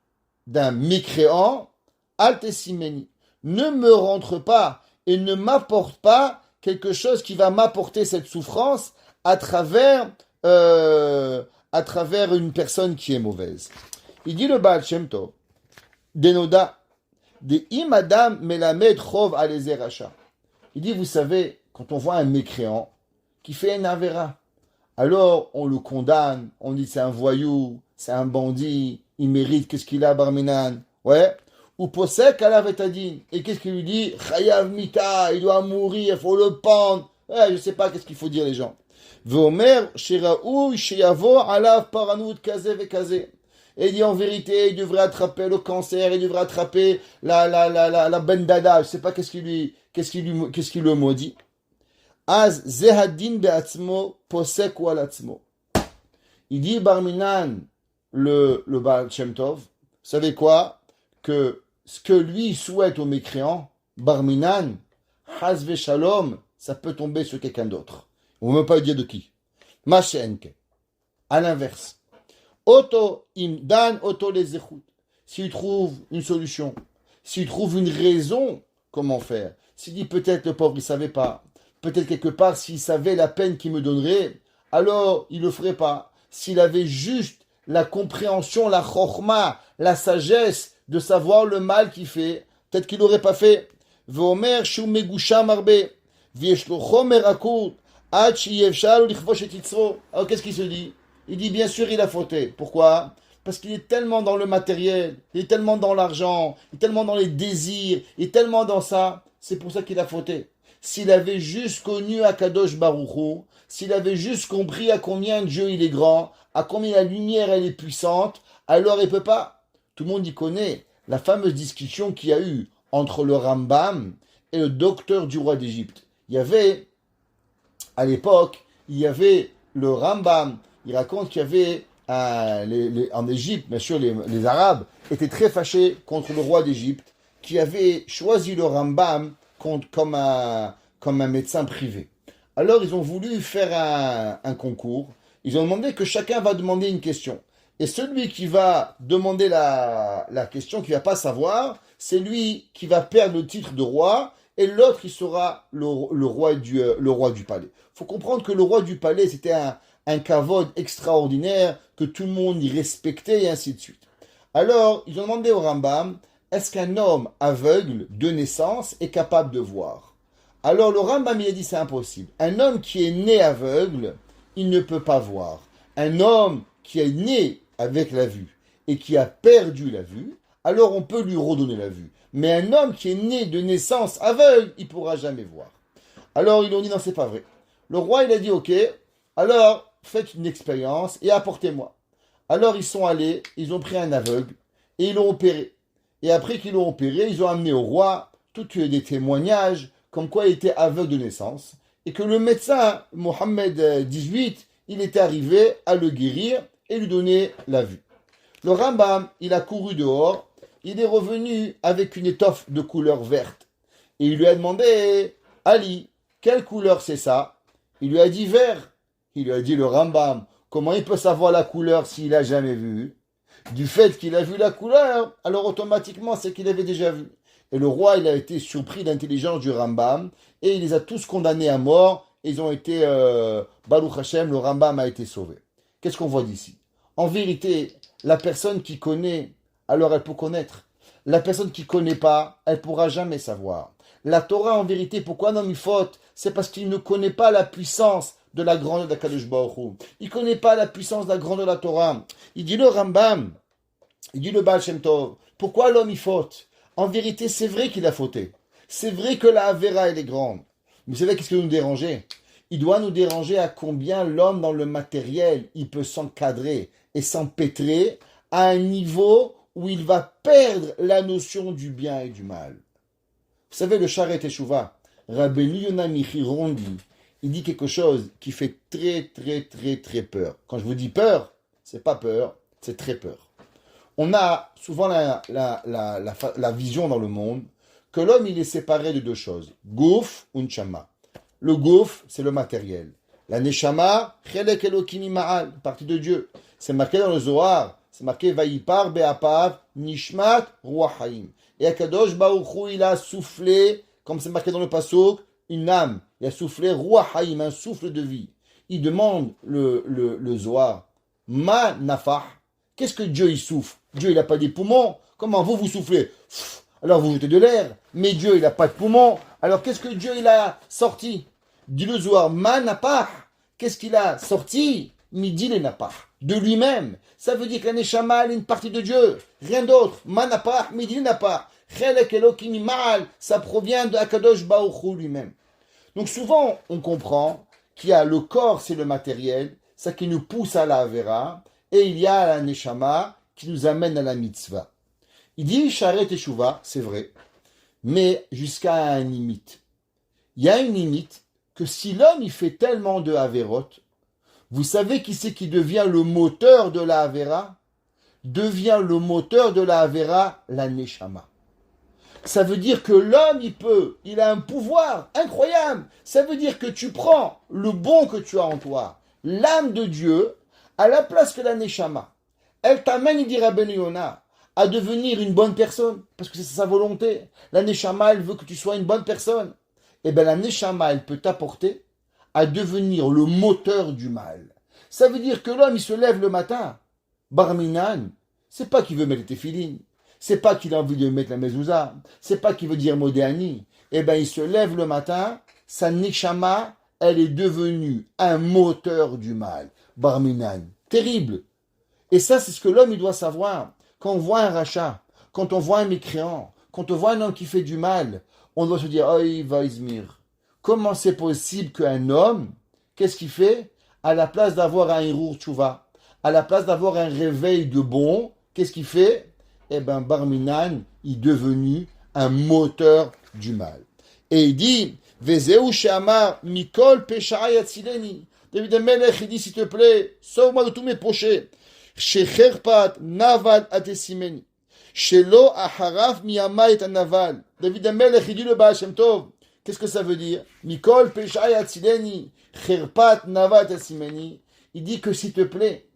d'un mécréant, Altesimeni. Ne me rentre pas et ne m'apporte pas quelque chose qui va m'apporter cette souffrance à travers une personne qui est mauvaise. Il dit le Baal Shem Tov, Denoda, de Imadam Melamed Chov Alezer Racha. Il dit, vous savez, quand on voit un mécréant qui fait un avera, alors on le condamne, on dit c'est un voyou, c'est un bandit, il mérite, qu'est-ce qu'il a, Barminan? Ouais. Ou posek alav etadin. Et qu'est-ce qu'il lui dit? Chayav mita, il doit mourir, il faut le pendre. Ouais, je sais pas qu'est-ce qu'il faut dire les gens. Veomer sheraou sheyavo alav paranout kaze vekaze. Et il dit en vérité, il devrait attraper le cancer, il devrait attraper la bendada. Je sais pas qu'est-ce qu'il le maudit. Az zehadin beatzmo posek ou alatzmo. Il dit Barminan, le Baal Shem Tov, vous savez quoi? Que ce que lui souhaite aux mécréants, Barminan, Hazve Shalom, ça peut tomber sur quelqu'un d'autre. On ne veut pas dire de qui. Machenke. À l'inverse. Auto imdan, auto les écoute. S'il trouve une solution, s'il trouve une raison, comment faire? S'il dit peut-être le pauvre, il ne savait pas. Peut-être quelque part, s'il savait la peine qu'il me donnerait, alors il ne le ferait pas. S'il avait juste la compréhension, la chokhma, la sagesse de savoir le mal qu'il fait, peut-être qu'il n'aurait pas fait. Veomer shum megusha marbe, vieshlo chomer akout, ad sheyevshal lichvosh et titzro. Alors qu'est-ce qu'il se dit? Il dit bien sûr il a fauté. Pourquoi? parce qu'il est tellement dans le matériel, il est tellement dans l'argent, il est tellement dans les désirs, il est tellement dans ça, c'est pour ça qu'il a fauté. S'il avait juste connu Akadosh Baruch Hu, s'il avait juste compris à combien Dieu il est grand, à combien la lumière elle est puissante, alors il peut pas. Tout le monde y connaît la fameuse discussion qu'il y a eu entre le Rambam et le docteur du roi d'Égypte. Il y avait, à l'époque, il y avait le Rambam, il raconte qu'il y avait en Égypte, bien sûr, les Arabes étaient très fâchés contre le roi d'Égypte qui avait choisi le Rambam comme un médecin privé. Alors, ils ont voulu faire un concours. Ils ont demandé que chacun va demander une question. Et celui qui va demander la question, qui ne va pas savoir, c'est lui qui va perdre le titre de roi, et l'autre, il sera le roi du palais. Il faut comprendre que le roi du palais, c'était un kavod extraordinaire, que tout le monde y respectait, et ainsi de suite. Alors, ils ont demandé au Rambam, est-ce qu'un homme aveugle de naissance est capable de voir? Alors le Rambam, il a dit, c'est impossible. Un homme qui est né aveugle, il ne peut pas voir. Un homme qui est né avec la vue et qui a perdu la vue, alors on peut lui redonner la vue. Mais un homme qui est né de naissance aveugle, il ne pourra jamais voir. Alors ils ont dit, non, c'est pas vrai. Le roi, il a dit, ok, alors faites une expérience et apportez-moi. Alors ils sont allés, ils ont pris un aveugle et ils l'ont opéré. Et après qu'ils l'ont opéré, ils ont amené au roi tous des témoignages comme quoi il était aveugle de naissance et que le médecin, Mohammed XVIII, il était arrivé à le guérir et lui donner la vue. Le Rambam, il a couru dehors, il est revenu avec une étoffe de couleur verte. Et il lui a demandé, Ali, quelle couleur c'est ça? Il lui a dit vert. Il lui a dit, le Rambam, comment il peut savoir la couleur s'il n'a jamais vu? Du fait qu'il a vu la couleur, alors automatiquement c'est qu'il avait déjà vu. Et le roi, il a été surpris d'intelligence du Rambam, et il les a tous condamnés à mort, et ils ont été, Baruch Hashem, le Rambam a été sauvé. Qu'est-ce qu'on voit d'ici? En vérité, la personne qui connaît, alors elle peut connaître. La personne qui ne connaît pas, elle ne pourra jamais savoir. La Torah, en vérité, pourquoi un homme il faute? C'est parce qu'il ne connaît pas la puissance de la grandeur d'Akadosh Baruch Hu. Il ne connaît pas la puissance de la grandeur de la Torah. Il dit le Rambam, il dit le Baal Shem Tov, pourquoi l'homme il faute? En vérité, c'est vrai qu'il a fauté. C'est vrai que la Avera, elle est grande. Mais c'est là qu'est-ce qui doit nous déranger? Il doit nous déranger à combien l'homme dans le matériel, il peut s'encadrer et s'empêtrer à un niveau où il va perdre la notion du bien et du mal. Vous savez, le Sharet Teshuvah, Rabbeinu Yonah Michirondi, il dit quelque chose qui fait très, très, très, très peur. Quand je vous dis peur, c'est pas peur, c'est très peur. On a souvent la vision dans le monde que l'homme, il est séparé de deux choses. Gouf ou Neshama. Le gouf, c'est le matériel. La Neshama, Chelek Elokim Ma'al, partie de Dieu. C'est marqué dans le Zohar. C'est marqué Vayipar Be'apav Nishmat Ruach Haim. Et Akadosh Baruch Hu, il a soufflé, comme c'est marqué dans le Pasuk, une âme. Il a soufflé Ruach Haim, un souffle de vie. Il demande le Zohar, Ma Nafah. Qu'est-ce que Dieu il souffle? Dieu il n'a pas des poumons. Comment vous soufflez? Alors vous jetez de l'air. Mais Dieu il n'a pas de poumons. Alors qu'est-ce que Dieu il a sorti? Dit le Zohar, Ma Nafah. Qu'est-ce qu'il a sorti? Midi les Nafah. De lui-même. Ça veut dire que la Neshama est une partie de Dieu. Rien d'autre. Ma Nafah, Midi les Nafah. Chelek Elokim Ma'al. Ça provient de Akadosh Baruch Hu lui-même. Donc souvent on comprend qu'il y a le corps, c'est le matériel, ça qui nous pousse à la Avera, et il y a la Neshama qui nous amène à la mitzvah. Il dit Sharet Teshuvah, c'est vrai, mais jusqu'à une limite. Il y a une limite que si l'homme il fait tellement de Averot, vous savez qui c'est qui devient le moteur de la Avera? Devient le moteur de la Avera, la Neshama. Ça veut dire que l'homme, il a un pouvoir incroyable. Ça veut dire que tu prends le bon que tu as en toi, l'âme de Dieu, à la place que la Neshama. Elle t'amène, il dit Rabbeinu Yonah, à devenir une bonne personne, parce que c'est sa volonté. La Neshama, elle veut que tu sois une bonne personne. Et bien la Neshama, elle peut t'apporter à devenir le moteur du mal. Ça veut dire que l'homme, il se lève le matin, Barminan, c'est pas qu'il veut mettre les téfilines. C'est pas qu'il a envie de mettre la mezouza. C'est pas qu'il veut dire modéani. Eh bien, il se lève le matin, sa neshama, elle est devenue un moteur du mal. Barminan. Terrible. Et ça, c'est ce que l'homme il doit savoir. Quand on voit un rachat, quand on voit un mécréant, quand on voit un homme qui fait du mal, on doit se dire, oh, il va Izmir. Comment c'est possible qu'un homme, qu'est-ce qu'il fait? À la place d'avoir un Hirour Tchouva, à la place d'avoir un réveil de bon, qu'est-ce qu'il fait? Eh bien, Barminan est devenu un moteur du mal. Et il dit, Vezeu Shamar Mikol Pesha'a Yatzileni. David Amelech, il dit, s'il te plaît, sauve-moi de tous mes péchés. Shecherpat Naval Atesimeni. Shelo Aharaf Miyama et Naval. David Amelech, il dit le Baal Shem Tov. Qu'est-ce que ça veut dire? Mikol Pesha'a Yatzileni. Cherpat Naval Atesimeni. Il dit que s'il te plaît,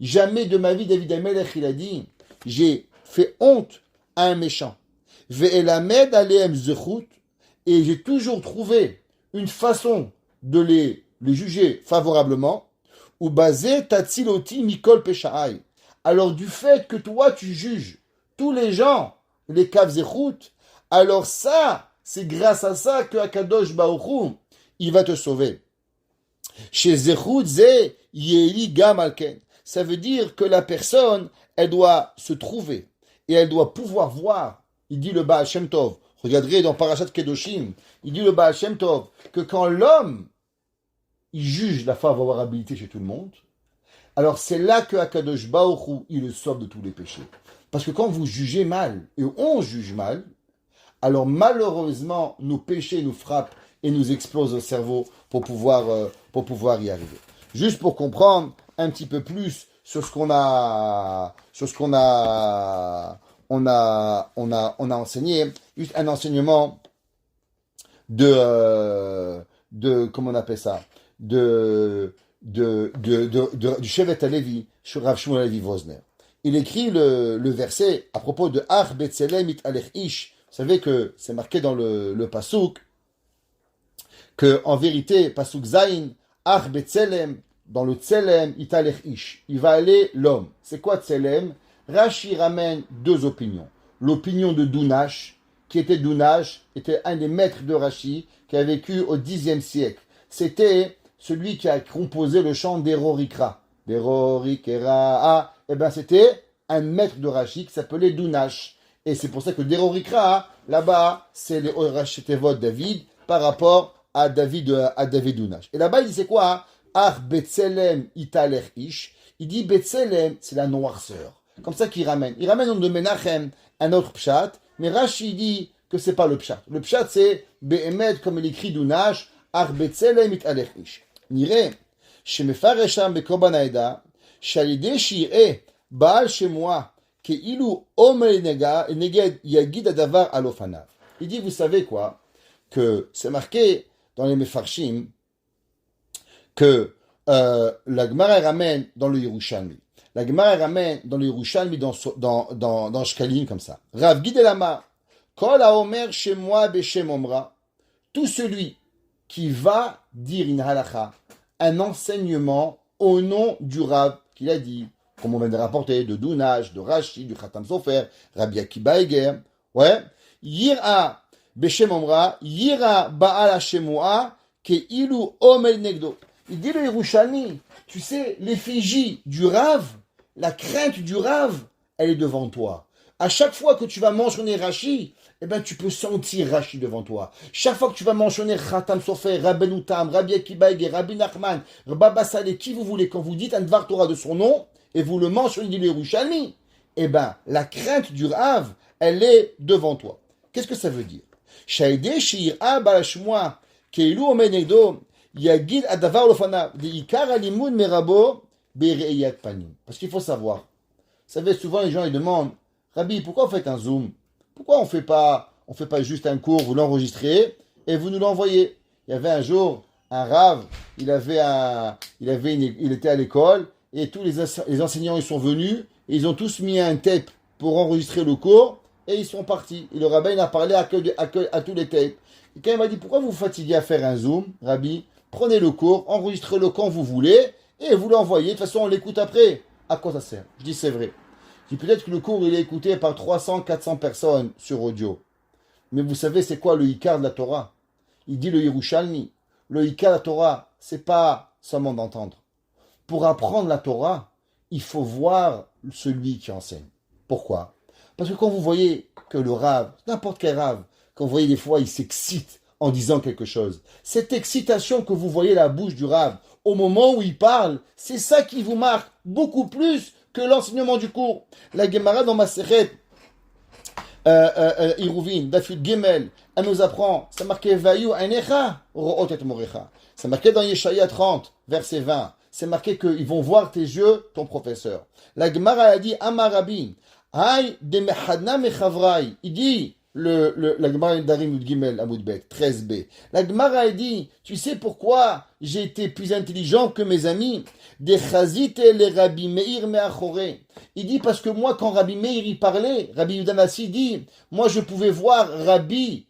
jamais de ma vie, David Amelech, il a dit, j'ai fait honte à un méchant. Ve'elamed aleem zechut. Et j'ai toujours trouvé une façon de les juger favorablement. Ou basé tatsiloti mikol peshaai. Alors du fait que toi tu juges tous les gens, les kav zechut, alors ça, c'est grâce à ça que Akadosh Baruch Hu, il va te sauver. Chez zechut ze yeli gamalken. Ça veut dire que la personne, elle doit se trouver et elle doit pouvoir voir. Il dit le Baal Shem Tov. Regardez dans Parashat Kedoshim, il dit le Baal Shem Tov que quand l'homme il juge la favorabilité chez tout le monde, alors c'est là que Akadosh Baruch Hu, il le sauve de tous les péchés. Parce que quand vous jugez mal, et on juge mal, alors malheureusement nos péchés nous frappent et nous explosent au cerveau pour pouvoir y arriver. Juste pour comprendre un petit peu plus sur ce qu'on a enseigné, juste un enseignement de comment on appelle ça, du Shevet HaLevi, Rav Shmuel Levi Vosner. Il écrit le verset à propos de Ach Betzelem It Alech Ish. Vous savez que c'est marqué dans le Pasuk que en vérité Pasuk Zayin Ach Betzelem, dans le Tselem It Alech Ish, il va aller l'homme. C'est quoi Tselem? Rashi ramène deux opinions. L'opinion de Dounash, qui était un des maîtres de Rashi, qui a vécu au Xe siècle. C'était celui qui a composé le chant d'Erorikra. D'Erorikra. Eh bien, c'était un maître de Rashi qui s'appelait Dounash. Et c'est pour ça que d'Erorikra, là-bas, c'est les Rachetevot David par rapport à David Dounash. Et là-bas, il dit c'est quoi? Ar Betzelem Italer Ish. Il dit Betzelem, c'est la noirceur. Comme ça qu'il ramène. Il ramène de Menachem un autre pshat, mais Rashi dit que c'est pas le pshat. Le pshat c'est Behemet, comme il écrit Dounash, Ar Betzelem It Alech Ish. Nire, Shemefaresham Bekorban Haeda, Shalide Shire, Baal Shemoa, Keilu Omer Neged Yagid Adavar Alofanav. Il dit, vous savez quoi? Que c'est marqué dans les Mefarshim que la Gemara ramène dans le Yerushalmi. La Gemara ramène dans le Yerushalmi, dans Shkalim, comme ça. Rav Gidelama, Kol haomer shemoa beshem omra, tout celui qui va dire une halakha, un enseignement au nom du Rav, qu'il a dit, comme on vient de rapporter, de Dounash, de Rashi, du Khatam Sofer, Rabbi Akiba Eger, ouais, Yira beshem omra, Yira baal hashemua, ke ilu omel negdo. Il dit le Yerushalmi, tu sais, l'effigie du Rav, la crainte du Rav, elle est devant toi. À chaque fois que tu vas mentionner Rashi, eh ben, tu peux sentir Rashi devant toi. Chaque fois que tu vas mentionner Khatam Sofer, Rabbeinu Tam, Rabbi Akiba Eger, Rabbi Nachman, Baba Saleh, qui vous voulez, quand vous dites un Dvar Torah de son nom, et vous le mentionnez, dit le Yerushalmi, eh ben, la crainte du Rav, elle est devant toi. Qu'est-ce que ça veut dire? Shaïde Shir'a Balashmoa, Keilu Omenegdo, Yagid Adavar Lofana, de Ikar Alimud Merabo, Bereiyat Panim. Parce qu'il faut savoir. Vous savez, souvent les gens ils demandent, Rabbi, pourquoi vous faites un zoom? Pourquoi on fait pas juste un cours, vous l'enregistrez et vous nous l'envoyez? Il y avait un jour un Rav, il était à l'école et tous les enseignants ils sont venus et ils ont tous mis un tape pour enregistrer le cours et ils sont partis. Et le rabbin a parlé à tous les tapes. Et quand il m'a dit pourquoi vous vous fatiguez à faire un zoom, Rabbi, prenez le cours, enregistrez-le quand vous voulez et vous l'envoyez. De toute façon on l'écoute après. À quoi ça sert? Je dis c'est vrai. Je dis peut-être que le cours il est écouté par 300, 400 personnes sur audio. Mais vous savez c'est quoi le Ikar de la Torah? Il dit le Yerushalmi. Le Ikar de la Torah, c'est pas seulement d'entendre. Pour apprendre la Torah, il faut voir celui qui enseigne. Pourquoi? Parce que quand vous voyez que le rave, n'importe quel rave, quand vous voyez des fois, il s'excite en disant quelque chose. Cette excitation que vous voyez la bouche du rave au moment où il parle, c'est ça qui vous marque beaucoup plus que l'enseignement du cours. La Gemara dans Masechet Iruvin, Dafud Gemel, elle nous apprend, c'est marqué Vayu Einecha, Ro'ot et Morecha. C'est marqué dans Yeshaya 30, verset 20. C'est marqué qu'ils vont voir tes yeux, ton professeur. La Gemara a dit Amarabi, Hay de Mechadna Mechavrai. Il dit, la Gemara d'Arim Yud Gimel Amoudbet, 13b. La Gemara a dit, tu sais pourquoi j'ai été plus intelligent que mes amis? Des Chazite les Rabbi Meir Meachore. Il dit parce que moi, quand Rabbi Meir y parlait, Rabbi Yudanassi dit, moi je pouvais voir Rabbi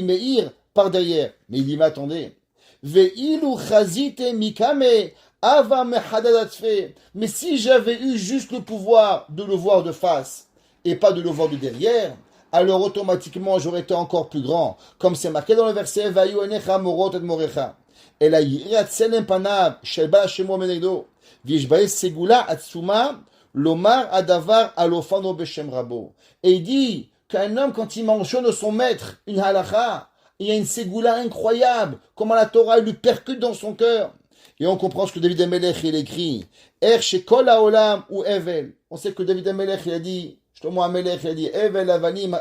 Meir par derrière. Mais il dit, mais attendez, Veilu Chazite Mikame Ava Mechadadatfe. Mais si j'avais eu juste le pouvoir de le voir de face et pas de le voir de derrière, alors automatiquement j'aurais été encore plus grand. Comme c'est marqué dans le verset, Vayu Enecha Morot et Morecha. Et la Yirat Selem Panav, Sheba Shemo Menegdo, Vishbae Segula Atsuma, Lomar Adavar Alofano Beshem Rabo. Et il dit qu'un homme, quand il mentionne son maître, une halacha, il y a une Segula incroyable, comment la Torah lui percute dans son cœur. Et on comprend ce que David Amelech il écrit. Er Shekol Haolam ou Evel. On sait que David Amelech il a dit, Shlomo Amelech il a dit, Evel Avanim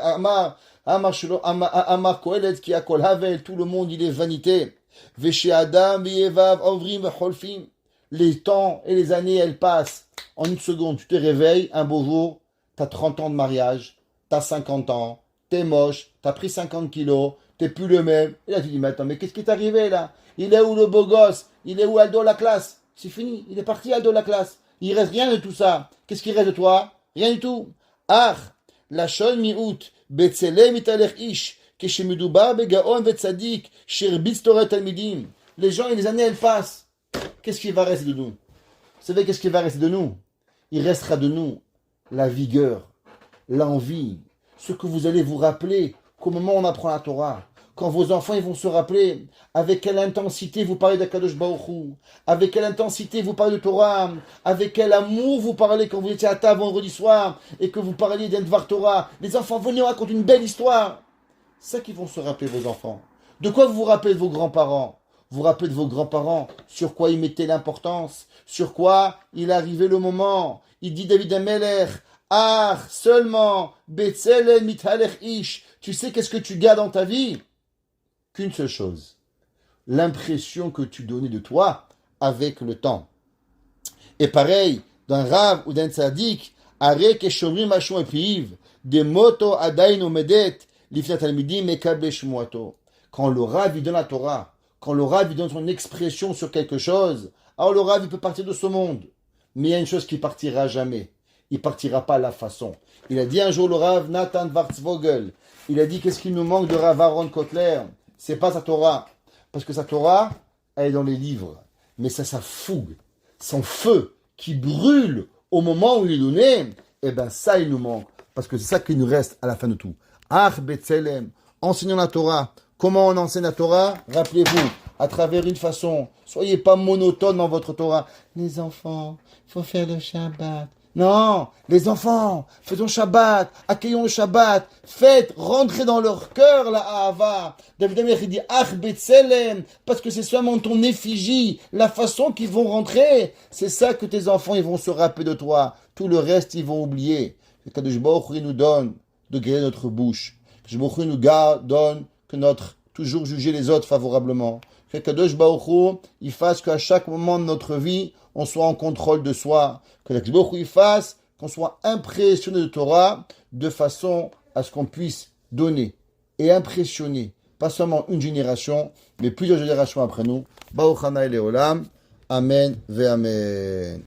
Amar Kohelet qui a Kol Havel, tout le monde il est vanité. Veshe Adam Vievav Ovrim Vecholfim. Les temps et les années elles passent. En une seconde, tu te réveilles un beau jour, t'as 30 ans de mariage, t'as 50 ans, t'es moche, t'as pris 50 kilos, t'es plus le même. Et là tu dis, mais attends, mais qu'est-ce qui t'est arrivé là? Il est où le beau gosse? Il est où Aldo la classe? C'est fini, il est parti Aldo la classe. Il reste rien de tout ça. Qu'est-ce qui reste de toi? Rien du tout. Ah, la shon mi'ut, betzele mitalech ish, keshemedubar begaon vetzadik, sherbitz toret talmidim. Les gens et les années elles passent. Qu'est-ce qui va rester de nous? Vous savez qu'est-ce qui va rester de nous? Il restera de nous la vigueur, l'envie, ce que vous allez vous rappeler qu'au moment où on apprend la Torah. Quand vos enfants ils vont se rappeler avec quelle intensité vous parlez d'Akadosh Baruch Hu, avec quelle intensité vous parlez de Torah, avec quel amour vous parlez quand vous étiez à table vendredi soir et que vous parliez d'un Dvar Torah. Les enfants venez raconter une belle histoire. C'est ça qu'ils vont se rappeler vos enfants. De quoi vous vous rappelez de vos grands-parents? Vous vous rappelez de vos grands-parents, sur quoi ils mettaient l'importance, sur quoi il arrivait le moment. Il dit David Amelech, ah, seulement, Betzelen mithalech ish. Tu sais qu'est-ce que tu gardes dans ta vie? Qu'une seule chose, l'impression que tu donnais de toi avec le temps. Et pareil, d'un rave ou d'un tzaddik, arek et shomrim machon epiv, des moto adain omedet, lifnat almidim mekable shmuato. Quand le rave il donne la Torah, quand le rave il donne son expression sur quelque chose, alors le rave il peut partir de ce monde. Mais il y a une chose qui partira jamais. Il partira pas à la façon. Il a dit un jour le rave Nathan Warzvogel, il a dit qu'est-ce qu'il nous manque de Rav Aaron Kotler? C'est pas sa Torah. Parce que sa Torah, elle est dans les livres. Mais c'est sa fougue, son feu qui brûle au moment où il est donné. Eh bien, ça, il nous manque. Parce que c'est ça qui nous reste à la fin de tout. Ach Betzelem, enseignons la Torah. Comment on enseigne la Torah? Rappelez-vous, à travers une façon. Soyez pas monotone dans votre Torah. Les enfants, il faut faire le Shabbat. Non, les enfants, faisons Shabbat, accueillons le Shabbat, faites rentrer dans leur cœur la Ahava. David Amelech il dit Ach Betzelem, parce que c'est seulement ton effigie, la façon qu'ils vont rentrer. C'est ça que tes enfants ils vont se rappeler de toi. Tout le reste ils vont oublier. Que Kadosh Baruch Hu nous donne de garder notre bouche. Que Kadosh Baruch Hu nous donne que notre toujours juger les autres favorablement. Que Kadosh Baruch Hu il fasse qu'à chaque moment de notre vie on soit en contrôle de soi, que la Baruch Hu fasse qu'on soit impressionné de Torah de façon à ce qu'on puisse donner et impressionner, pas seulement une génération, mais plusieurs générations après nous. Baruch Hana Leolam. Amen ve Amen.